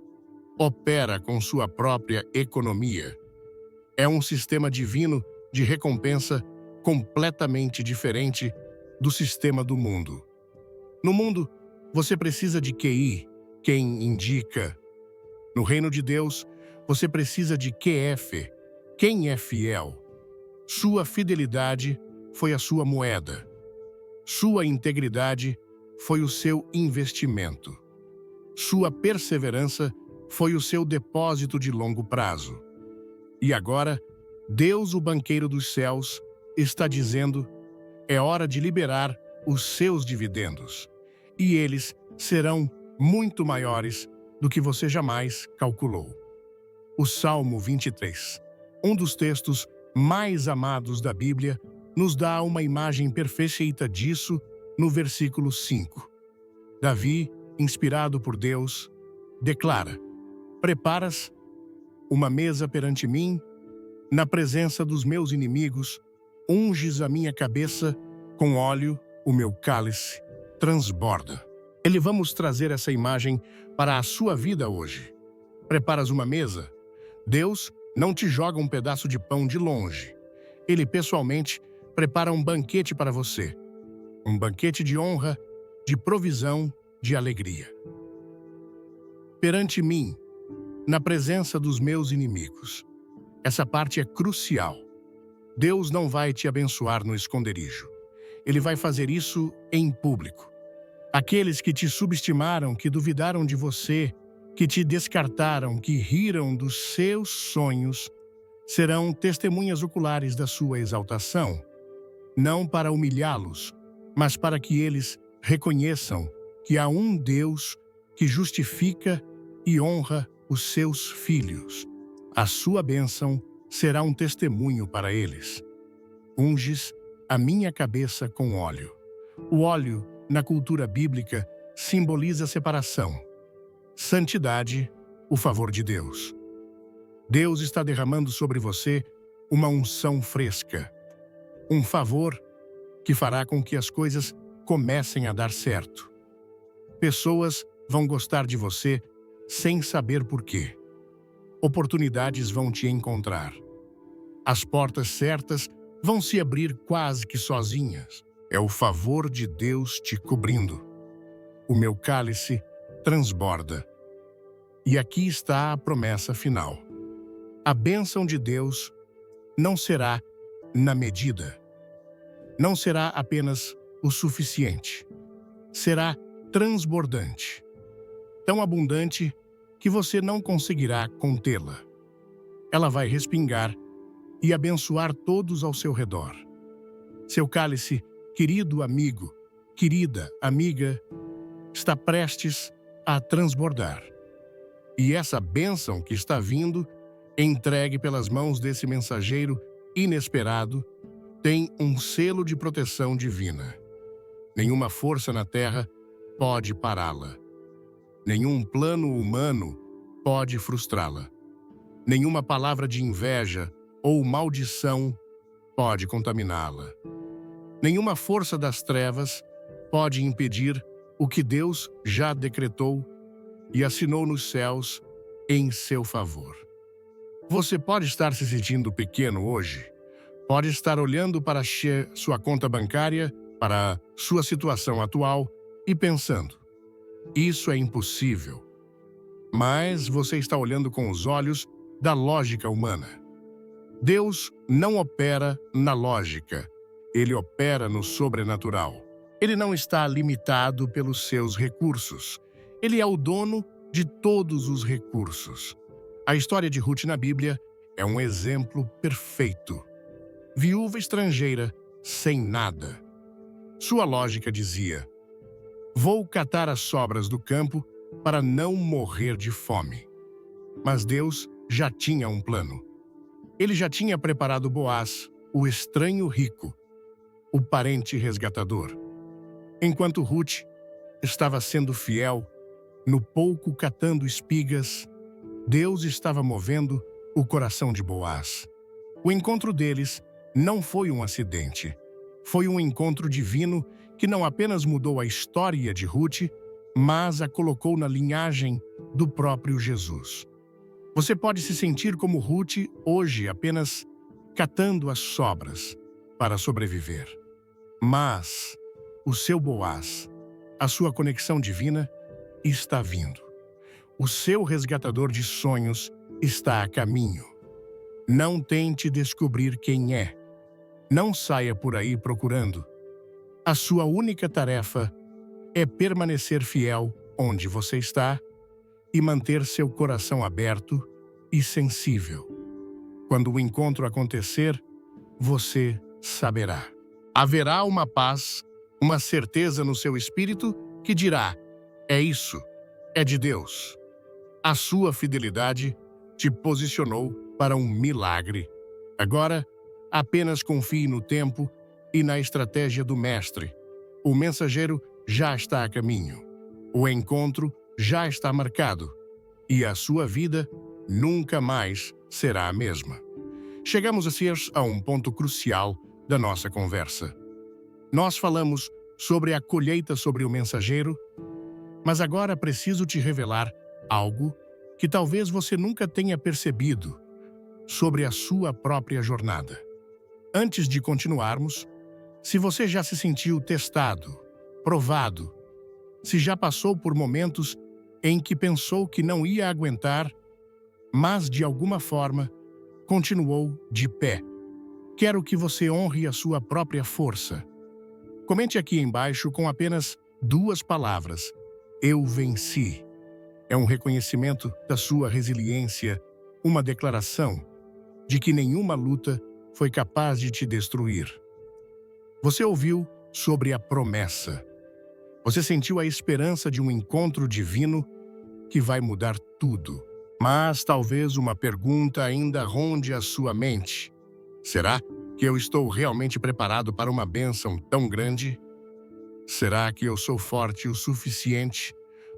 S1: opera com sua própria economia. É um sistema divino de recompensa completamente diferente do sistema do mundo. No mundo, você precisa de QI, quem indica. No reino de Deus, você precisa de QF, quem é fiel. Sua fidelidade foi a sua moeda. Sua integridade foi o seu investimento. Sua perseverança foi o seu depósito de longo prazo. E agora, Deus, o banqueiro dos céus, está dizendo: é hora de liberar os seus dividendos. E eles serão muito maiores do que você jamais calculou. O Salmo 23, um dos textos mais amados da Bíblia, nos dá uma imagem perfeita disso no versículo 5. Davi, inspirado por Deus, declara: preparas uma mesa perante mim, na presença dos meus inimigos, unges a minha cabeça com óleo, o meu cálice transborda. Vamos trazer essa imagem para a sua vida hoje. Preparas uma mesa? Deus não te joga um pedaço de pão de longe. Ele pessoalmente prepara um banquete para você. Um banquete de honra, de provisão, de alegria. Perante mim, na presença dos meus inimigos. Essa parte é crucial. Deus não vai te abençoar no esconderijo. Ele vai fazer isso em público. Aqueles que te subestimaram, que duvidaram de você, que te descartaram, que riram dos seus sonhos, serão testemunhas oculares da sua exaltação. Não para humilhá-los, mas para que eles reconheçam que há um Deus que justifica e honra os seus filhos. A sua bênção será um testemunho para eles. Unges a minha cabeça com óleo. O óleo, na cultura bíblica, simboliza separação. Santidade, o favor de Deus. Deus está derramando sobre você uma unção fresca. Um favor que fará com que as coisas comecem a dar certo. Pessoas vão gostar de você sem saber por quê. Oportunidades vão te encontrar. As portas certas vão se abrir quase que sozinhas. É o favor de Deus te cobrindo. O meu cálice transborda. E aqui está a promessa final. A bênção de Deus não será na medida. Não será apenas o suficiente. Será transbordante. Tão abundante que você não conseguirá contê-la. Ela vai respingar e abençoar todos ao seu redor. Seu cálice, querido amigo, querida amiga, está prestes a transbordar. E essa bênção que está vindo, entregue pelas mãos desse mensageiro inesperado tem um selo de proteção divina. Nenhuma força na terra pode pará-la. Nenhum plano humano pode frustrá-la. Nenhuma palavra de inveja ou maldição pode contaminá-la. Nenhuma força das trevas pode impedir o que Deus já decretou e assinou nos céus em seu favor. Você pode estar se sentindo pequeno hoje. Pode estar olhando para sua conta bancária, para sua situação atual e pensando: isso é impossível. Mas você está olhando com os olhos da lógica humana. Deus não opera na lógica, ele opera no sobrenatural. Ele não está limitado pelos seus recursos. Ele é o dono de todos os recursos. A história de Ruth na Bíblia é um exemplo perfeito. Viúva estrangeira, sem nada. Sua lógica dizia: vou catar as sobras do campo para não morrer de fome. Mas Deus já tinha um plano. Ele já tinha preparado Boaz, o estranho rico, o parente resgatador. Enquanto Ruth estava sendo fiel, no pouco catando espigas, Deus estava movendo o coração de Boaz. O encontro deles não foi um acidente. Foi um encontro divino que não apenas mudou a história de Ruth, mas a colocou na linhagem do próprio Jesus. Você pode se sentir como Ruth hoje, apenas catando as sobras para sobreviver. Mas o seu Boaz, a sua conexão divina, está vindo. O seu resgatador de sonhos está a caminho. Não tente descobrir quem é. Não saia por aí procurando. A sua única tarefa é permanecer fiel onde você está e manter seu coração aberto e sensível. Quando o encontro acontecer, você saberá. Haverá uma paz, uma certeza no seu espírito que dirá: é isso, é de Deus. A sua fidelidade te posicionou para um milagre. Agora, apenas confie no tempo e na estratégia do Mestre. O mensageiro já está a caminho. O encontro já está marcado. E a sua vida nunca mais será a mesma. Chegamos assim a um ponto crucial da nossa conversa. Nós falamos sobre a colheita sobre o mensageiro, mas agora preciso te revelar algo que talvez você nunca tenha percebido sobre a sua própria jornada. Antes de continuarmos, se você já se sentiu testado, provado, se já passou por momentos em que pensou que não ia aguentar, mas de alguma forma continuou de pé, quero que você honre a sua própria força. Comente aqui embaixo com apenas 2 palavras: eu venci. É um reconhecimento da sua resiliência, uma declaração de que nenhuma luta foi capaz de te destruir. Você ouviu sobre a promessa. Você sentiu a esperança de um encontro divino que vai mudar tudo. Mas talvez uma pergunta ainda ronde a sua mente. Será que eu estou realmente preparado para uma bênção tão grande? Será que eu sou forte o suficiente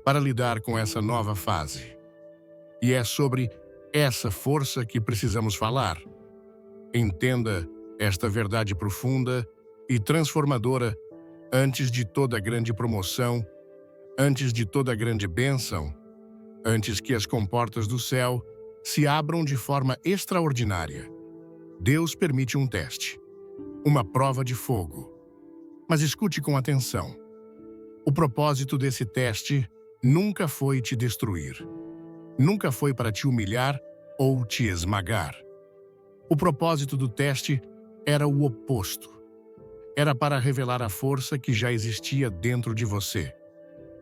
S1: para lidar com essa nova fase? E é sobre essa força que precisamos falar. Entenda esta verdade profunda e transformadora antes de toda grande promoção, antes de toda grande bênção, antes que as comportas do céu se abram de forma extraordinária. Deus permite um teste, uma prova de fogo. Mas escute com atenção. O propósito desse teste nunca foi te destruir. Nunca foi para te humilhar ou te esmagar. O propósito do teste era o oposto. Era para revelar a força que já existia dentro de você.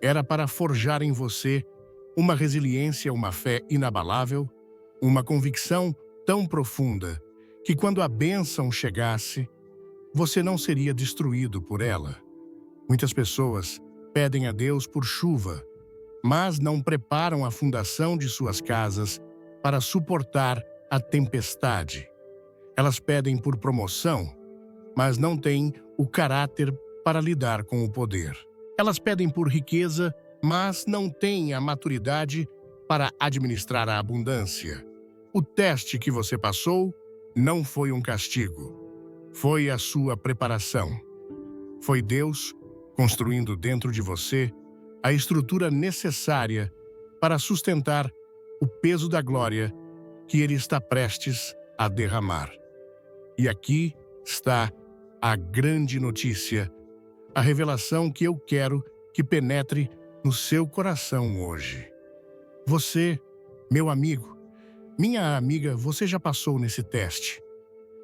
S1: Era para forjar em você uma resiliência, uma fé inabalável, uma convicção tão profunda que quando a bênção chegasse, você não seria destruído por ela. Muitas pessoas pedem a Deus por chuva, mas não preparam a fundação de suas casas para suportar a tempestade. Elas pedem por promoção, mas não têm o caráter para lidar com o poder. Elas pedem por riqueza, mas não têm a maturidade para administrar a abundância. O teste que você passou não foi um castigo, foi a sua preparação. Foi Deus construindo dentro de você a estrutura necessária para sustentar o peso da glória que Ele está prestes a derramar. E aqui está a grande notícia, a revelação que eu quero que penetre no seu coração hoje. Você, meu amigo, minha amiga, você já passou nesse teste.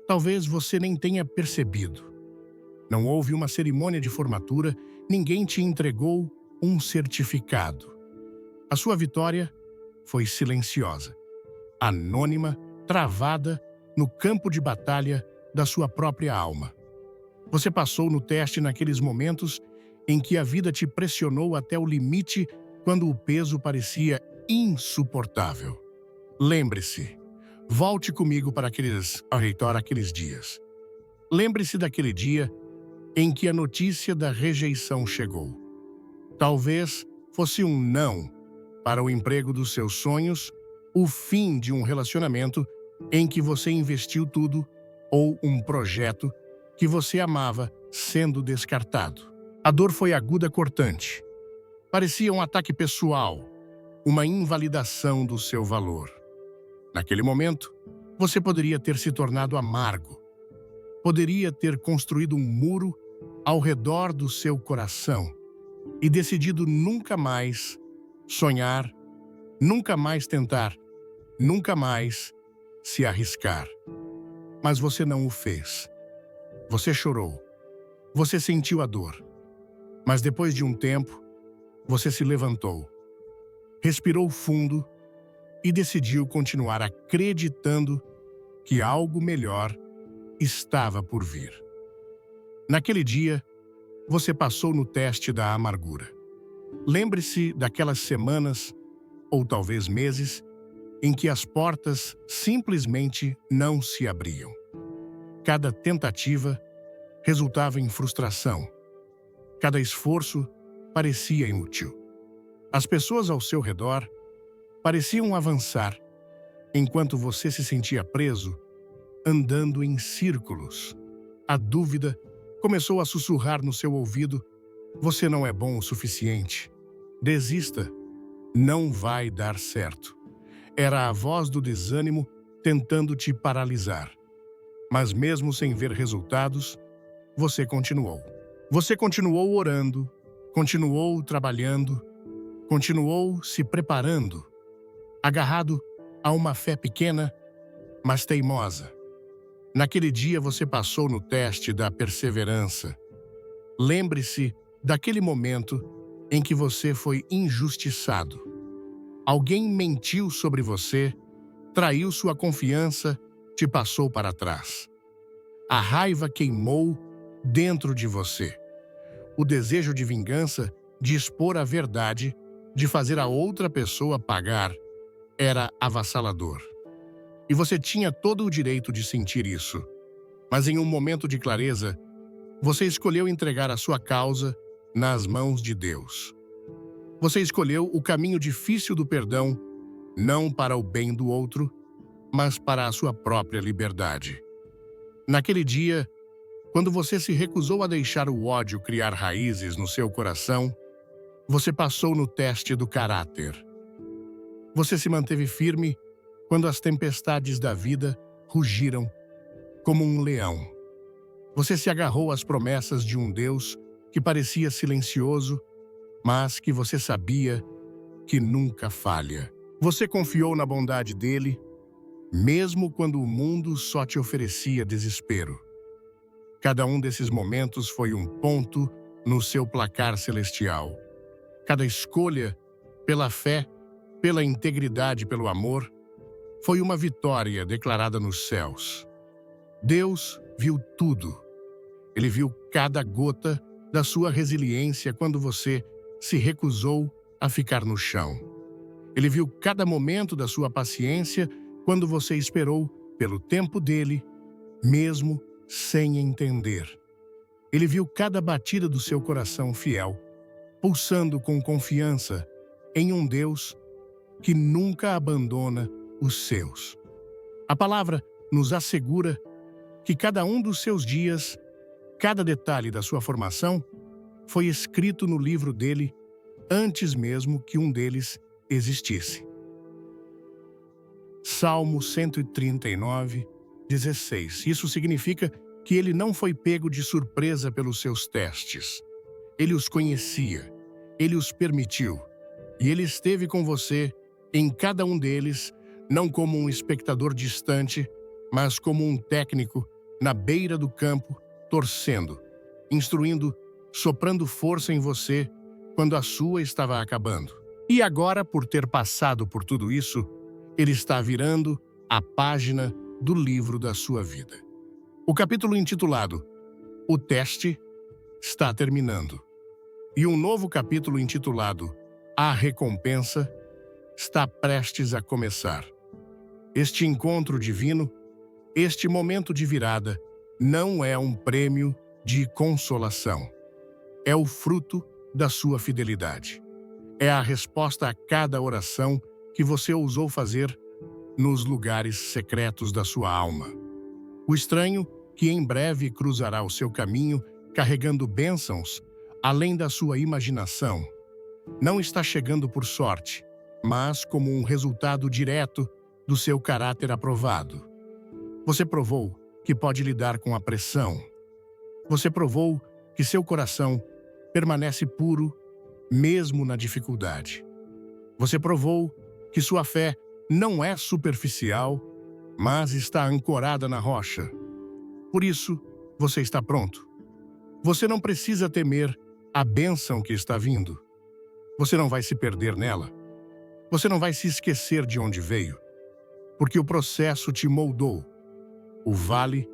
S1: Talvez você nem tenha percebido. Não houve uma cerimônia de formatura, ninguém te entregou um certificado. A sua vitória foi silenciosa, anônima, travada no campo de batalha da sua própria alma. Você passou no teste naqueles momentos em que a vida te pressionou até o limite, quando o peso parecia insuportável. Lembre-se, volte comigo para aqueles dias. Lembre-se daquele dia em que a notícia da rejeição chegou. Talvez fosse um não para o emprego dos seus sonhos, o fim de um relacionamento em que você investiu tudo, ou um projeto que você amava sendo descartado. A dor foi aguda, cortante. Parecia um ataque pessoal, uma invalidação do seu valor. Naquele momento, você poderia ter se tornado amargo. Poderia ter construído um muro ao redor do seu coração e decidido nunca mais sonhar, nunca mais tentar, nunca mais se arriscar. Mas você não o fez. Você chorou. Você sentiu a dor. Mas depois de um tempo, você se levantou, respirou fundo e decidiu continuar acreditando que algo melhor estava por vir. Naquele dia, você passou no teste da amargura. Lembre-se daquelas semanas, ou talvez meses, em que as portas simplesmente não se abriam. Cada tentativa resultava em frustração. Cada esforço parecia inútil. As pessoas ao seu redor pareciam avançar, enquanto você se sentia preso, andando em círculos. A dúvida começou a sussurrar no seu ouvido: você não é bom o suficiente. Desista. Não vai dar certo. Era a voz do desânimo tentando te paralisar. Mas mesmo sem ver resultados, você continuou. Você continuou orando, continuou trabalhando, continuou se preparando, agarrado a uma fé pequena, mas teimosa. Naquele dia você passou no teste da perseverança. Lembre-se daquele momento em que você foi injustiçado. Alguém mentiu sobre você, traiu sua confiança, te passou para trás. A raiva queimou dentro de você. O desejo de vingança, de expor a verdade, de fazer a outra pessoa pagar, era avassalador. E você tinha todo o direito de sentir isso. Mas em um momento de clareza, você escolheu entregar a sua causa nas mãos de Deus. Você escolheu o caminho difícil do perdão, não para o bem do outro, mas para a sua própria liberdade. Naquele dia, quando você se recusou a deixar o ódio criar raízes no seu coração, você passou no teste do caráter. Você se manteve firme quando as tempestades da vida rugiram como um leão. Você se agarrou às promessas de um Deus que parecia silencioso, mas que você sabia que nunca falha. Você confiou na bondade dele, mesmo quando o mundo só te oferecia desespero. Cada um desses momentos foi um ponto no seu placar celestial. Cada escolha, pela fé, pela integridade, pelo amor, foi uma vitória declarada nos céus. Deus viu tudo. Ele viu cada gota da sua resiliência quando você se recusou a ficar no chão. Ele viu cada momento da sua paciência quando você esperou pelo tempo dele mesmo sem entender. Ele viu cada batida do seu coração fiel, pulsando com confiança em um Deus que nunca abandona os seus. A palavra nos assegura que cada um dos seus dias, cada detalhe da sua formação, foi escrito no livro dele antes mesmo que um deles existisse. Salmo 139, 16. Isso significa que ele não foi pego de surpresa pelos seus testes. Ele os conhecia, ele os permitiu, e ele esteve com você em cada um deles, não como um espectador distante, mas como um técnico na beira do campo, torcendo, instruindo, soprando força em você quando a sua estava acabando. E agora, por ter passado por tudo isso, ele está virando a página do livro da sua vida. O capítulo intitulado O Teste está terminando. E um novo capítulo intitulado A Recompensa está prestes a começar. Este encontro divino, este momento de virada, não é um prêmio de consolação. É o fruto da sua fidelidade. É a resposta a cada oração que você ousou fazer nos lugares secretos da sua alma. O estranho que em breve cruzará o seu caminho carregando bênçãos além da sua imaginação, não está chegando por sorte, mas como um resultado direto do seu caráter aprovado. Você provou que pode lidar com a pressão. Você provou que seu coração permanece puro mesmo na dificuldade. Você provou que sua fé não é superficial, mas está ancorada na rocha. Por isso, você está pronto. Você não precisa temer a bênção que está vindo. Você não vai se perder nela. Você não vai se esquecer de onde veio, porque o processo te moldou. O vale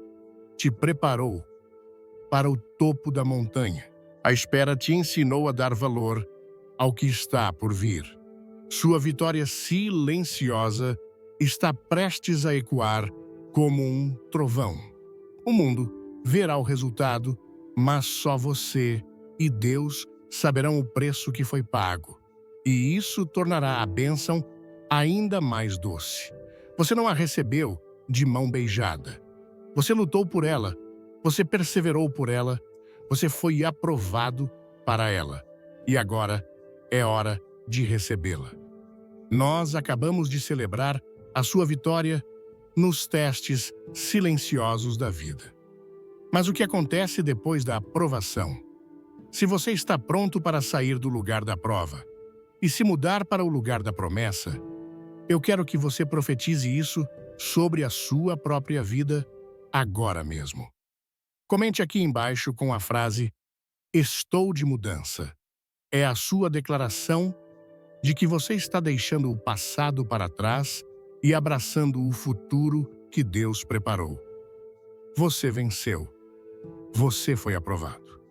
S1: te preparou para o topo da montanha. A espera te ensinou a dar valor ao que está por vir. Sua vitória silenciosa está prestes a ecoar como um trovão. O mundo verá o resultado, mas só você e Deus saberão o preço que foi pago. E isso tornará a bênção ainda mais doce. Você não a recebeu de mão beijada. Você lutou por ela, você perseverou por ela, você foi aprovado para ela. E agora é hora de recebê-la. Nós acabamos de celebrar a sua vitória nos testes silenciosos da vida. Mas o que acontece depois da aprovação? Se você está pronto para sair do lugar da prova e se mudar para o lugar da promessa, eu quero que você profetize isso sobre a sua própria vida agora mesmo. Comente aqui embaixo com a frase "Estou de mudança". É a sua declaração de que você está deixando o passado para trás e abraçando o futuro que Deus preparou. Você venceu. Você foi aprovado.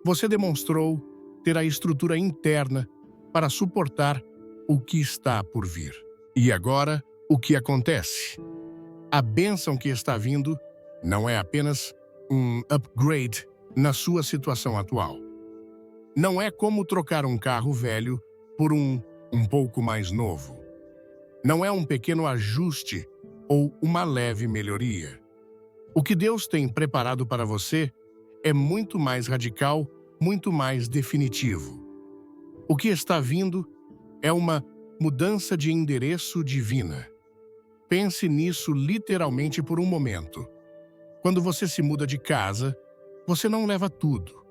S1: Você demonstrou ter a estrutura interna para suportar o que está por vir. E agora, o que acontece? A bênção que está vindo não é apenas um upgrade na sua situação atual. Não é como trocar um carro velho por um pouco mais novo. Não é um pequeno ajuste ou uma leve melhoria. O que Deus tem preparado para você é muito mais radical, muito mais definitivo. O que está vindo é uma mudança de endereço divina. Pense nisso literalmente por um momento. Quando você se muda de casa, você não leva tudo.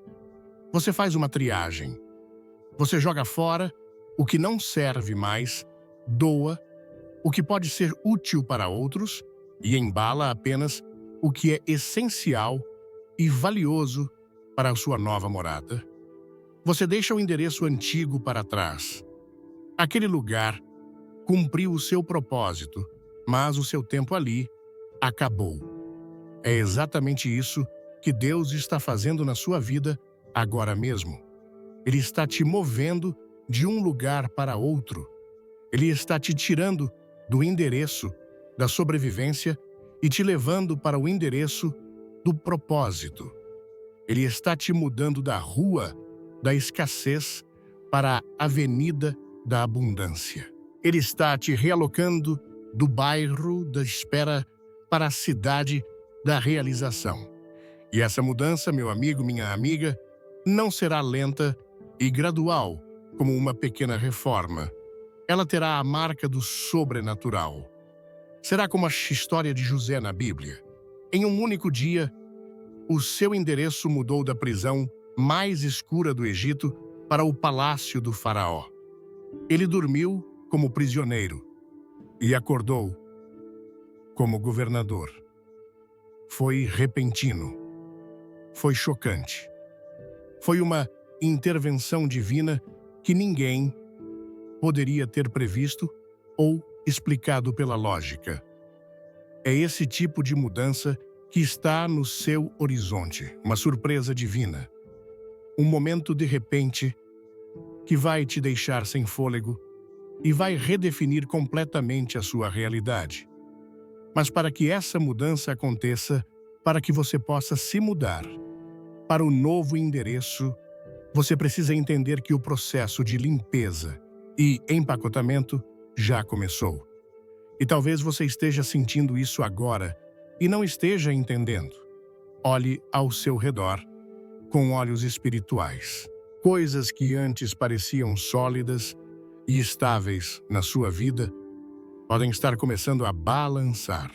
S1: Você faz uma triagem. Você joga fora o que não serve mais, doa o que pode ser útil para outros e embala apenas o que é essencial e valioso para a sua nova morada. Você deixa o endereço antigo para trás. Aquele lugar cumpriu o seu propósito, mas o seu tempo ali acabou. É exatamente isso que Deus está fazendo na sua vida agora mesmo. Ele está te movendo de um lugar para outro. Ele está te tirando do endereço da sobrevivência e te levando para o endereço do propósito. Ele está te mudando da rua da escassez para a avenida da abundância. Ele está te realocando do bairro da espera para a cidade da realização. E essa mudança, meu amigo, minha amiga, não será lenta e gradual, como uma pequena reforma. Ela terá a marca do sobrenatural. Será como a história de José na Bíblia. Em um único dia, o seu endereço mudou da prisão mais escura do Egito para o palácio do faraó. Ele dormiu como prisioneiro e acordou como governador. Foi repentino. Foi chocante. Foi uma intervenção divina que ninguém poderia ter previsto ou explicado pela lógica. É esse tipo de mudança que está no seu horizonte, uma surpresa divina. Um momento de repente que vai te deixar sem fôlego e vai redefinir completamente a sua realidade. Mas para que essa mudança aconteça, para que você possa se mudar para o novo endereço, você precisa entender que o processo de limpeza e empacotamento já começou. E talvez você esteja sentindo isso agora e não esteja entendendo. Olhe ao seu redor com olhos espirituais. Coisas que antes pareciam sólidas e estáveis na sua vida podem estar começando a balançar.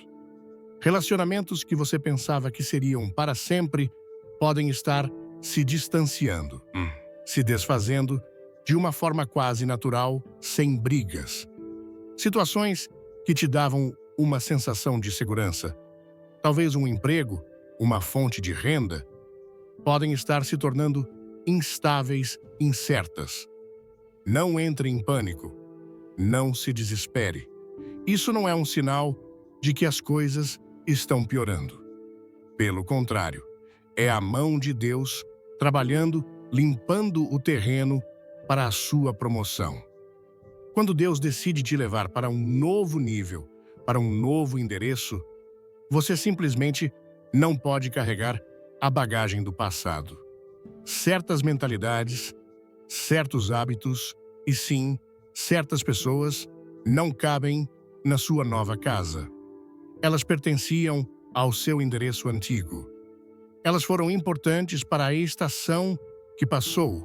S1: Relacionamentos que você pensava que seriam para sempre podem estar se distanciando, se desfazendo de uma forma quase natural, sem brigas. Situações que te davam uma sensação de segurança, talvez um emprego, uma fonte de renda, podem estar se tornando instáveis, incertas. Não entre em pânico. Não se desespere. Isso não é um sinal de que as coisas estão piorando. Pelo contrário, é a mão de Deus trabalhando, limpando o terreno para a sua promoção. Quando Deus decide te levar para um novo nível, para um novo endereço, você simplesmente não pode carregar a bagagem do passado. Certas mentalidades, certos hábitos e, sim, certas pessoas não cabem na sua nova casa. Elas pertenciam ao seu endereço antigo. Elas foram importantes para a estação que passou,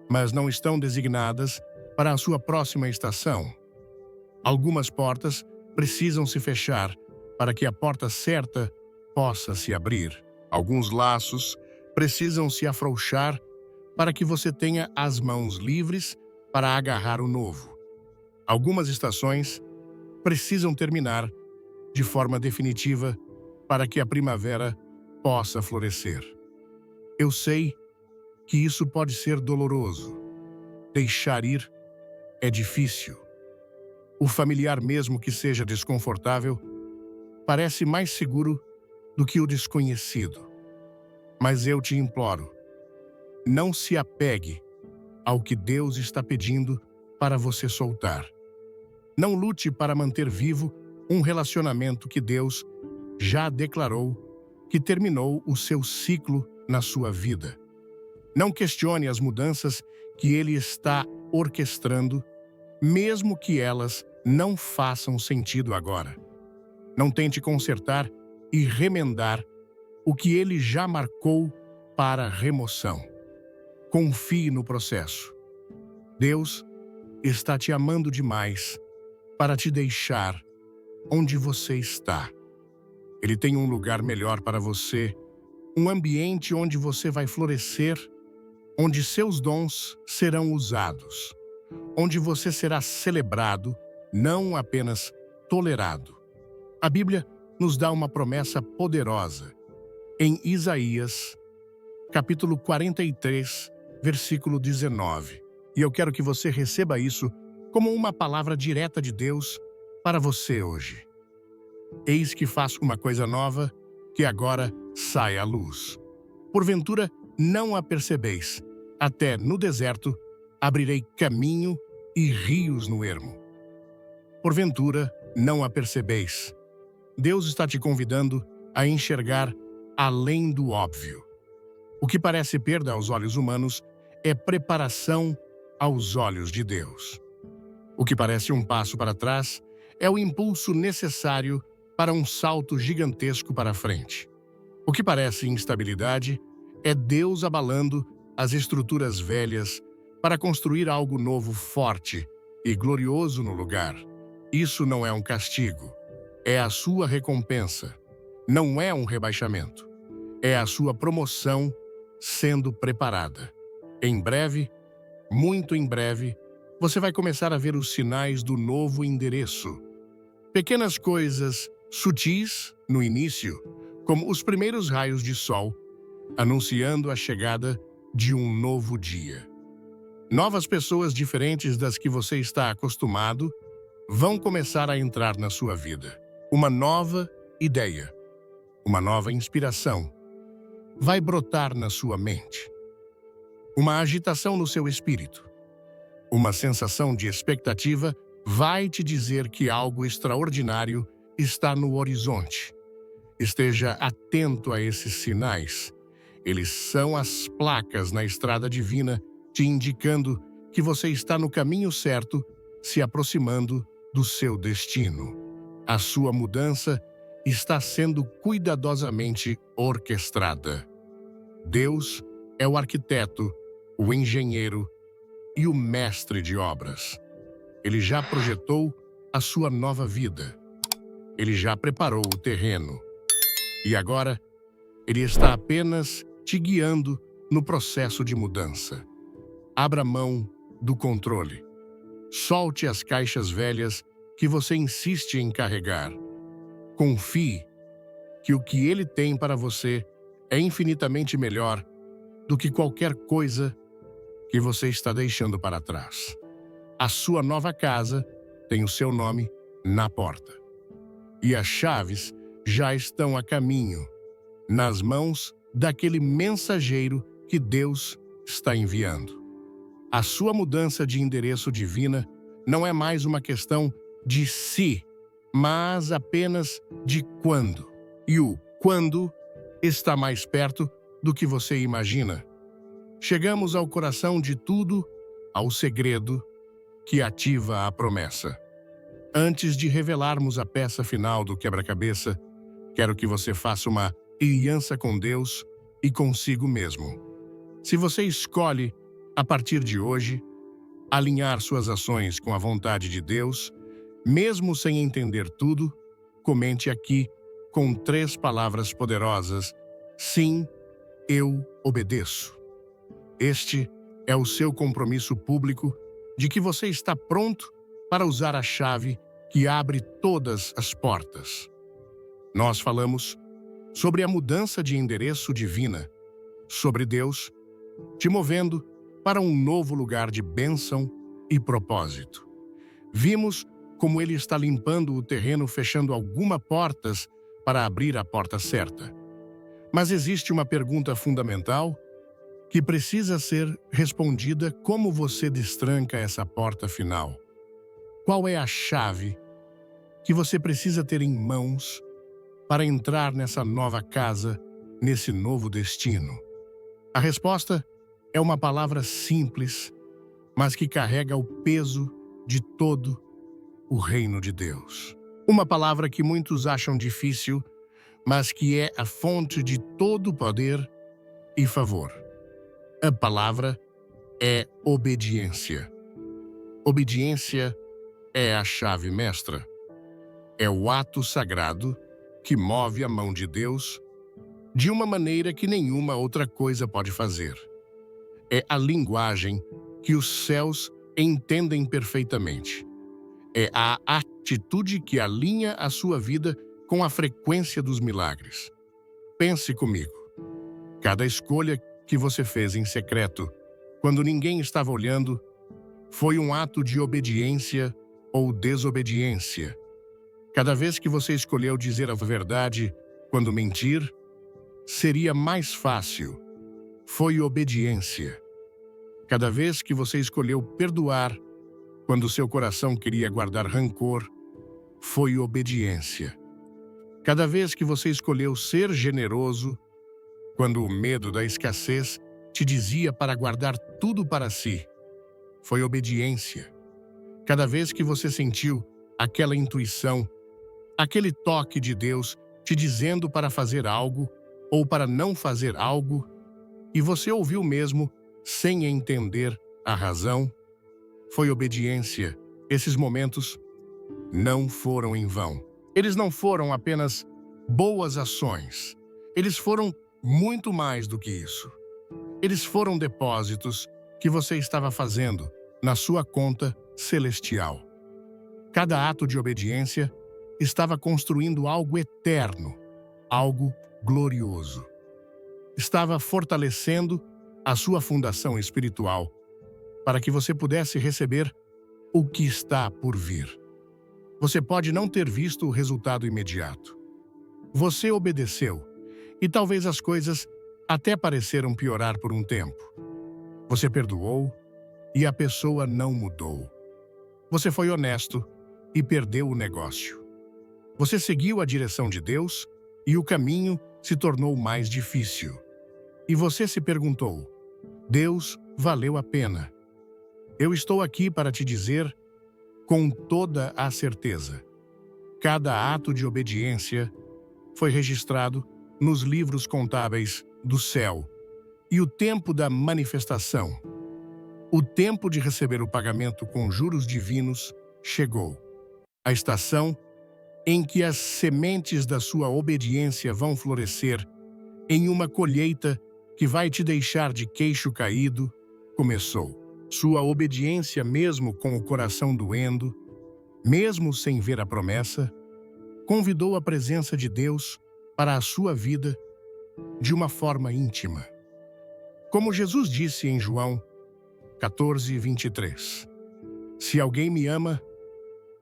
S1: mas não estão designadas para a sua próxima estação. Algumas portas precisam se fechar para que a porta certa possa se abrir. Alguns laços precisam se afrouxar para que você tenha as mãos livres para agarrar o novo. Algumas estações precisam terminar de forma definitiva para que a primavera possa florescer. Eu sei que isso pode ser doloroso. Deixar ir é difícil. O familiar, mesmo que seja desconfortável, parece mais seguro do que o desconhecido. Mas eu te imploro, não se apegue ao que Deus está pedindo para você soltar. Não lute para manter vivo um relacionamento que Deus já declarou que terminou o seu ciclo na sua vida. Não questione as mudanças que Ele está orquestrando, mesmo que elas não façam sentido agora. Não tente consertar e remendar o que Ele já marcou para remoção. Confie no processo. Deus está te amando demais para te deixar onde você está. Ele tem um lugar melhor para você, um ambiente onde você vai florescer, onde seus dons serão usados, onde você será celebrado, não apenas tolerado. A Bíblia nos dá uma promessa poderosa. Em Isaías, capítulo 43, versículo 19. E eu quero que você receba isso como uma palavra direta de Deus para você hoje. Eis que faço uma coisa nova, que agora sai à luz. Porventura não a percebeis, até no deserto abrirei caminho e rios no ermo. Porventura não a percebeis, Deus está te convidando a enxergar além do óbvio. O que parece perda aos olhos humanos é preparação aos olhos de Deus. O que parece um passo para trás é o impulso necessário para um salto gigantesco para frente. O que parece instabilidade é Deus abalando as estruturas velhas para construir algo novo, forte e glorioso no lugar. Isso não é um castigo, é a sua recompensa. Não é um rebaixamento, é a sua promoção sendo preparada. Em breve, muito em breve, você vai começar a ver os sinais do novo endereço. Pequenas coisas sutis no início, como os primeiros raios de sol, anunciando a chegada de um novo dia. Novas pessoas diferentes das que você está acostumado vão começar a entrar na sua vida. Uma nova ideia, uma nova inspiração vai brotar na sua mente. Uma agitação no seu espírito. Uma sensação de expectativa vai te dizer que algo extraordinário está no horizonte. Esteja atento a esses sinais. Eles são as placas na estrada divina te indicando que você está no caminho certo, se aproximando do seu destino. A sua mudança está sendo cuidadosamente orquestrada. Deus é o arquiteto, o engenheiro e o mestre de obras. Ele já projetou a sua nova vida. Ele já preparou o terreno. E agora, ele está apenas te guiando no processo de mudança. Abra mão do controle. Solte as caixas velhas que você insiste em carregar. Confie que o que ele tem para você é infinitamente melhor do que qualquer coisa que você está deixando para trás. A sua nova casa tem o seu nome na porta. E as chaves já estão a caminho, nas mãos daquele mensageiro que Deus está enviando. A sua mudança de endereço divina não é mais uma questão de se, mas apenas de quando. E o quando está mais perto do que você imagina. Chegamos ao coração de tudo, ao segredo que ativa a promessa. Antes de revelarmos a peça final do quebra-cabeça, quero que você faça uma aliança com Deus e consigo mesmo. Se você escolhe, a partir de hoje, alinhar suas ações com a vontade de Deus, mesmo sem entender tudo, comente aqui com 3 palavras poderosas: sim, eu obedeço. Este é o seu compromisso público de que você está pronto para usar a chave que abre todas as portas. Nós falamos sobre a mudança de endereço divina, sobre Deus te movendo para um novo lugar de bênção e propósito. Vimos como ele está limpando o terreno, fechando algumas portas para abrir a porta certa. Mas existe uma pergunta fundamental que precisa ser respondida: como você destranca essa porta final? Qual é a chave que você precisa ter em mãos para entrar nessa nova casa, nesse novo destino? A resposta é uma palavra simples, mas que carrega o peso de todo o reino de Deus. Uma palavra que muitos acham difícil, mas que é a fonte de todo poder e favor. A palavra é obediência. Obediência é a chave mestra. É o ato sagrado que move a mão de Deus de uma maneira que nenhuma outra coisa pode fazer. É a linguagem que os céus entendem perfeitamente. É a atitude que alinha a sua vida com a frequência dos milagres. Pense comigo. Cada escolha que você fez em secreto, quando ninguém estava olhando, foi um ato de obediência ou desobediência. Cada vez que você escolheu dizer a verdade quando mentir, seria mais fácil. Foi obediência. Cada vez que você escolheu perdoar quando seu coração queria guardar rancor, foi obediência. Cada vez que você escolheu ser generoso, quando o medo da escassez te dizia para guardar tudo para si, foi obediência. Cada vez que você sentiu aquela intuição, aquele toque de Deus te dizendo para fazer algo ou para não fazer algo, e você ouviu mesmo sem entender a razão, foi obediência. Esses momentos não foram em vão. Eles não foram apenas boas ações. Eles foram muito mais do que isso. Eles foram depósitos que você estava fazendo na sua conta celestial. Cada ato de obediência estava construindo algo eterno, algo glorioso. Estava fortalecendo a sua fundação espiritual para que você pudesse receber o que está por vir. Você pode não ter visto o resultado imediato. Você obedeceu, e talvez as coisas até pareceram piorar por um tempo. Você perdoou, e a pessoa não mudou. Você foi honesto e perdeu o negócio. Você seguiu a direção de Deus, e o caminho se tornou mais difícil. E você se perguntou: Deus, valeu a pena? Eu estou aqui para te dizer com toda a certeza. Cada ato de obediência foi registrado nos livros contábeis do céu, e o tempo da manifestação, o tempo de receber o pagamento com juros divinos, chegou. A estação em que as sementes da sua obediência vão florescer em uma colheita que vai te deixar de queixo caído, começou. Sua obediência, mesmo com o coração doendo, mesmo sem ver a promessa, convidou a presença de Deus para a sua vida de uma forma íntima. Como Jesus disse em João 14:23, se alguém me ama,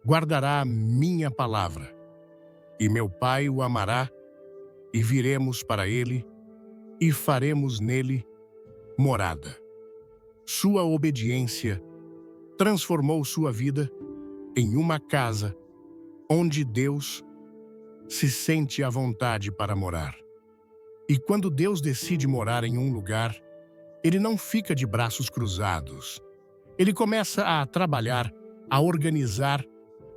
S1: guardará a minha palavra, e meu Pai o amará, e viremos para ele, e faremos nele morada. Sua obediência transformou sua vida em uma casa onde Deus se sente à vontade para morar. E quando Deus decide morar em um lugar, Ele não fica de braços cruzados. Ele começa a trabalhar, a organizar,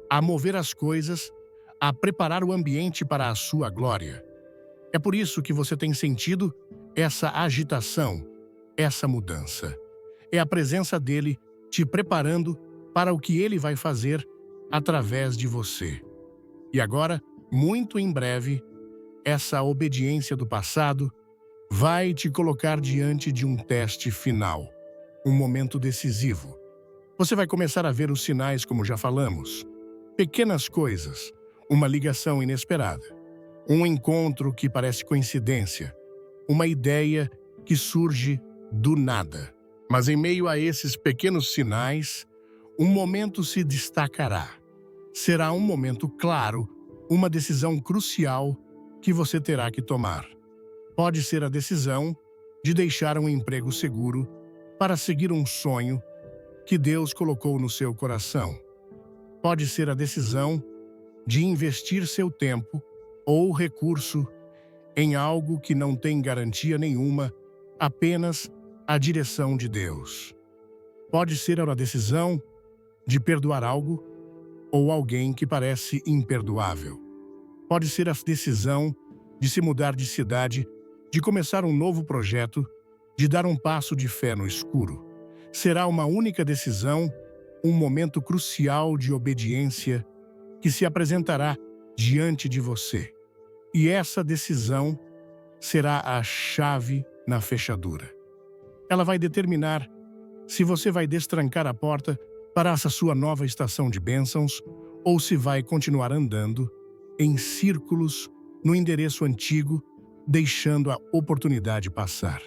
S1: a mover as coisas, a preparar o ambiente para a sua glória. É por isso que você tem sentido essa agitação, essa mudança. É a presença dele te preparando para o que ele vai fazer através de você. E agora, muito em breve, essa obediência do passado vai te colocar diante de um teste final, um momento decisivo. Você vai começar a ver os sinais, como já falamos. Pequenas coisas, uma ligação inesperada, um encontro que parece coincidência, uma ideia que surge do nada. Mas em meio a esses pequenos sinais, um momento se destacará. Será um momento claro, uma decisão crucial que você terá que tomar. Pode ser a decisão de deixar um emprego seguro para seguir um sonho que Deus colocou no seu coração. Pode ser a decisão de investir seu tempo ou recurso em algo que não tem garantia nenhuma, apenas a direção de Deus. Pode ser a decisão de perdoar algo ou alguém que parece imperdoável. Pode ser a decisão de se mudar de cidade, de começar um novo projeto, de dar um passo de fé no escuro. Será uma única decisão, um momento crucial de obediência que se apresentará diante de você. E essa decisão será a chave na fechadura. Ela vai determinar se você vai destrancar a porta para essa sua nova estação de bênçãos ou se vai continuar andando em círculos no endereço antigo, deixando a oportunidade passar.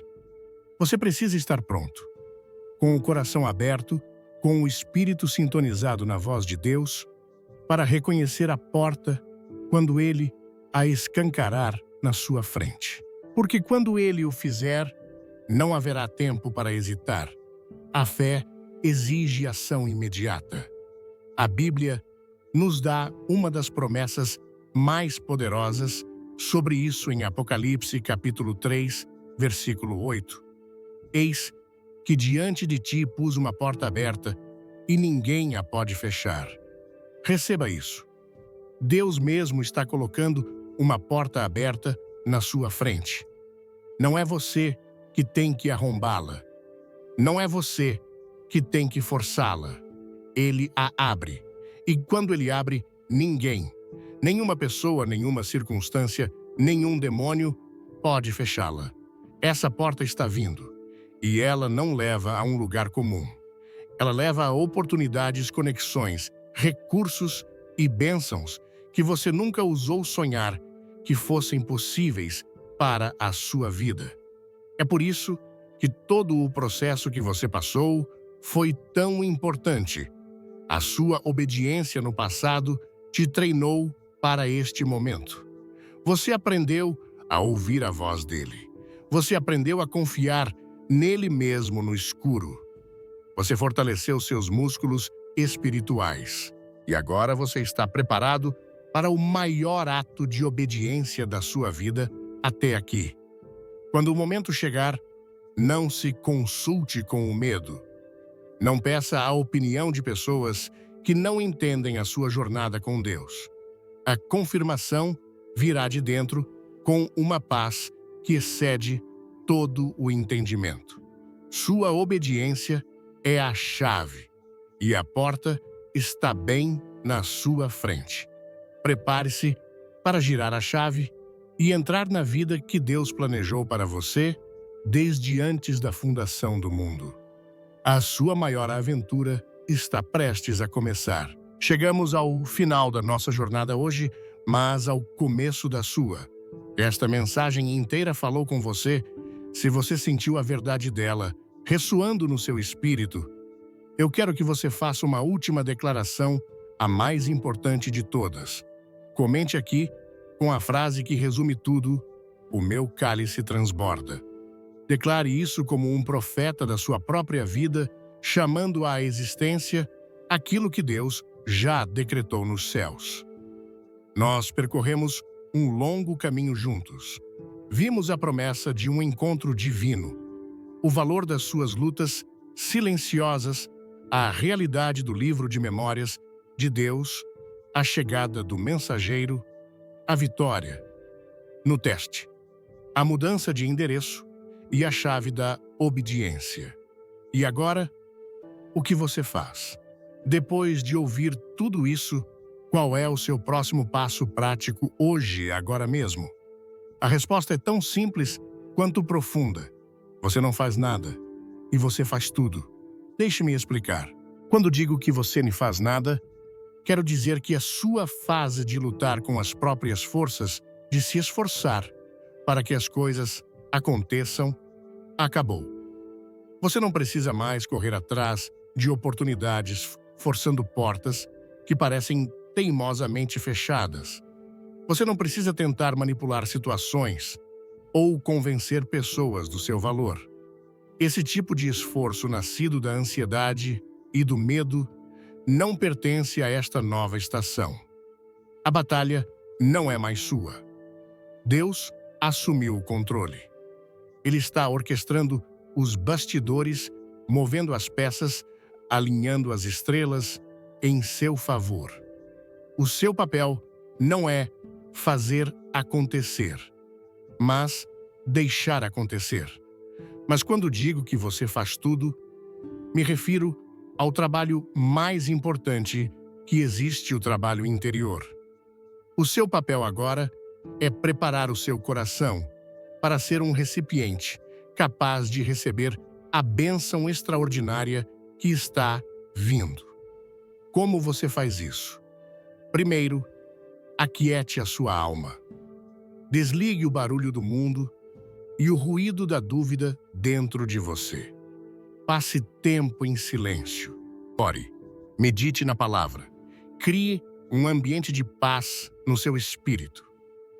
S1: Você precisa estar pronto, com o coração aberto, com o espírito sintonizado na voz de Deus, para reconhecer a porta quando Ele a escancarar na sua frente. Porque quando Ele o fizer, não haverá tempo para hesitar. A fé exige ação imediata. A Bíblia nos dá uma das promessas mais poderosas sobre isso em Apocalipse capítulo 3, versículo 8. Eis que diante de ti pus uma porta aberta e ninguém a pode fechar. Receba isso. Deus mesmo está colocando uma porta aberta na sua frente. Não é você que tem que arrombá-la. Não é você que tem que forçá-la. Ele a abre. E quando ele abre, ninguém, nenhuma pessoa, nenhuma circunstância, nenhum demônio pode fechá-la. Essa porta está vindo. E ela não leva a um lugar comum. Ela leva a oportunidades, conexões, recursos e bênçãos que você nunca ousou sonhar que fossem possíveis para a sua vida. É por isso que todo o processo que você passou foi tão importante. A sua obediência no passado te treinou para este momento. Você aprendeu a ouvir a voz dele. Você aprendeu a confiar nele mesmo no escuro. Você fortaleceu seus músculos espirituais. E agora você está preparado para o maior ato de obediência da sua vida até aqui. Quando o momento chegar, não se consulte com o medo. Não peça a opinião de pessoas que não entendem a sua jornada com Deus. A confirmação virá de dentro com uma paz que excede todo o entendimento. Sua obediência é a chave e a porta está bem na sua frente. Prepare-se para girar a chave e entrar na vida que Deus planejou para você desde antes da fundação do mundo. A sua maior aventura está prestes a começar. Chegamos ao final da nossa jornada hoje, mas ao começo da sua. Esta mensagem inteira falou com você. Se você sentiu a verdade dela ressoando no seu espírito, eu quero que você faça uma última declaração, a mais importante de todas. Comente aqui com a frase que resume tudo: o meu cálice transborda. Declare isso como um profeta da sua própria vida, chamando à existência aquilo que Deus já decretou nos céus. Nós percorremos um longo caminho juntos. Vimos a promessa de um encontro divino, o valor das suas lutas silenciosas, a realidade do livro de memórias de Deus, a chegada do mensageiro, a vitória no teste, a mudança de endereço e a chave da obediência. E agora, o que você faz? Depois de ouvir tudo isso, qual é o seu próximo passo prático hoje, agora mesmo? A resposta é tão simples quanto profunda. Você não faz nada e você faz tudo. Deixe-me explicar. Quando digo que você não faz nada, quero dizer que a sua fase de lutar com as próprias forças, de se esforçar para que as coisas aconteçam, acabou. Você não precisa mais correr atrás de oportunidades, forçando portas que parecem teimosamente fechadas. Você não precisa tentar manipular situações ou convencer pessoas do seu valor. Esse tipo de esforço nascido da ansiedade e do medo não pertence a esta nova estação. A batalha não é mais sua. Deus assumiu o controle. Ele está orquestrando os bastidores, movendo as peças, alinhando as estrelas em seu favor. O seu papel não é fazer acontecer, mas deixar acontecer. Mas quando digo que você faz tudo, me refiro ao trabalho mais importante que existe, o trabalho interior. O seu papel agora é preparar o seu coração para ser um recipiente capaz de receber a bênção extraordinária que está vindo. Como você faz isso? Primeiro, aquiete a sua alma. Desligue o barulho do mundo e o ruído da dúvida dentro de você. Passe tempo em silêncio. Ore, medite na palavra. Crie um ambiente de paz no seu espírito.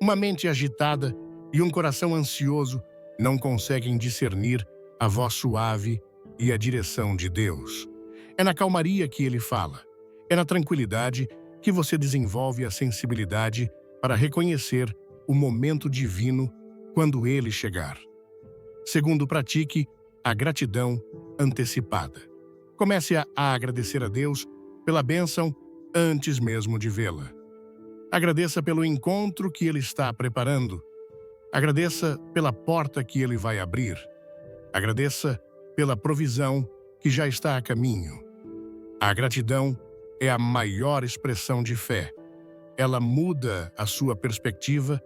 S1: Uma mente agitada e um coração ansioso não conseguem discernir a voz suave e a direção de Deus. É na calmaria que ele fala. É na tranquilidade que você desenvolve a sensibilidade para reconhecer o momento divino quando ele chegar. Segundo, pratique a gratidão antecipada. Comece a agradecer a Deus pela bênção antes mesmo de vê-la. Agradeça pelo encontro que Ele está preparando. Agradeça pela porta que Ele vai abrir. Agradeça pela provisão que já está a caminho. A gratidão é a maior expressão de fé. Ela muda a sua perspectiva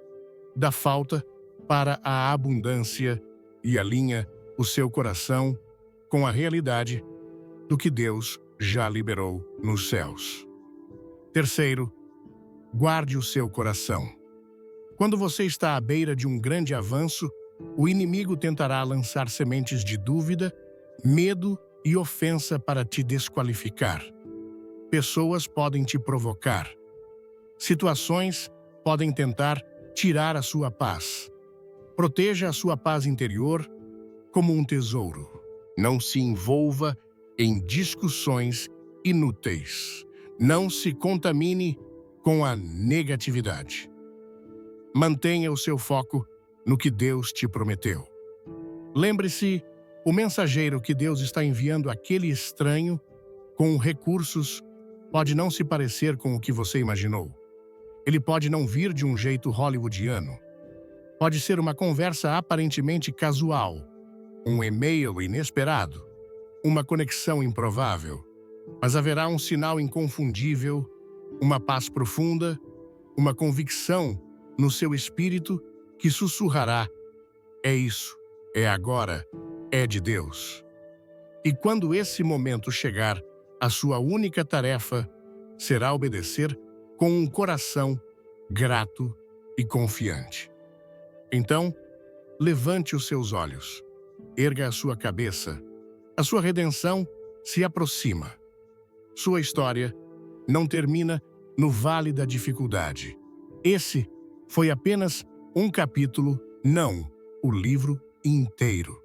S1: da falta para a abundância e alinha o seu coração com a realidade do que Deus já liberou nos céus. Terceiro, guarde o seu coração. Quando você está à beira de um grande avanço, o inimigo tentará lançar sementes de dúvida, medo e ofensa para te desqualificar. Pessoas podem te provocar. Situações podem tentar tirar a sua paz. Proteja a sua paz interior como um tesouro. Não se envolva em discussões inúteis. Não se contamine com a negatividade. Mantenha o seu foco no que Deus te prometeu. Lembre-se, o mensageiro que Deus está enviando àquele estranho com recursos pode não se parecer com o que você imaginou. Ele pode não vir de um jeito hollywoodiano. Pode ser uma conversa aparentemente casual, um e-mail inesperado, uma conexão improvável. Mas haverá um sinal inconfundível, uma paz profunda, uma convicção no seu espírito que sussurrará: é isso, é agora, é de Deus. E quando esse momento chegar, a sua única tarefa será obedecer com um coração grato e confiante. Então, levante os seus olhos, erga a sua cabeça. A sua redenção se aproxima. Sua história não termina no vale da dificuldade. Esse foi apenas um capítulo, não o livro inteiro.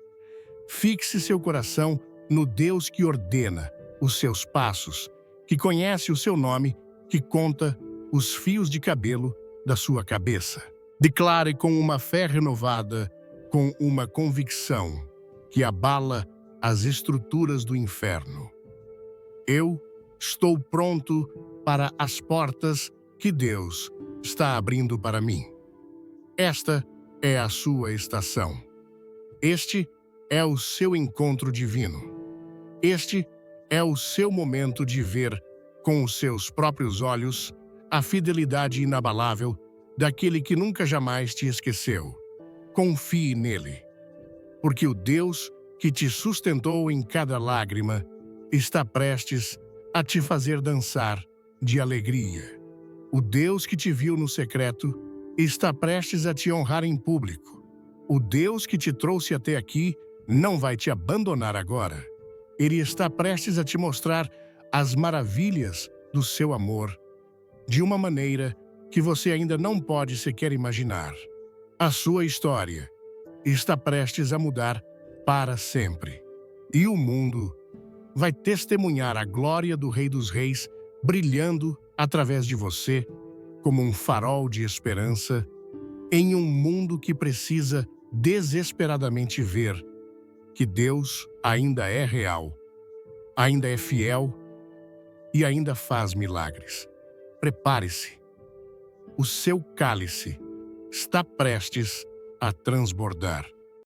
S1: Fixe seu coração no Deus que ordena os seus passos, que conhece o seu nome, que conta os fios de cabelo da sua cabeça. Declare com uma fé renovada, com uma convicção que abala as estruturas do inferno. Eu estou pronto para as portas que Deus está abrindo para mim. Esta é a sua estação. Este é o seu encontro divino. Este é o seu momento de ver com os seus próprios olhos a fidelidade inabalável daquele que nunca jamais te esqueceu. Confie nele, porque o Deus que te sustentou em cada lágrima está prestes a te fazer dançar de alegria. O Deus que te viu no secreto está prestes a te honrar em público. O Deus que te trouxe até aqui não vai te abandonar agora. Ele está prestes a te mostrar as maravilhas do seu amor de uma maneira que você ainda não pode sequer imaginar. A sua história está prestes a mudar para sempre. E o mundo vai testemunhar a glória do Rei dos Reis brilhando através de você como um farol de esperança em um mundo que precisa desesperadamente ver que Deus ainda é real, ainda é fiel e ainda faz milagres. Prepare-se. O seu cálice está prestes a transbordar.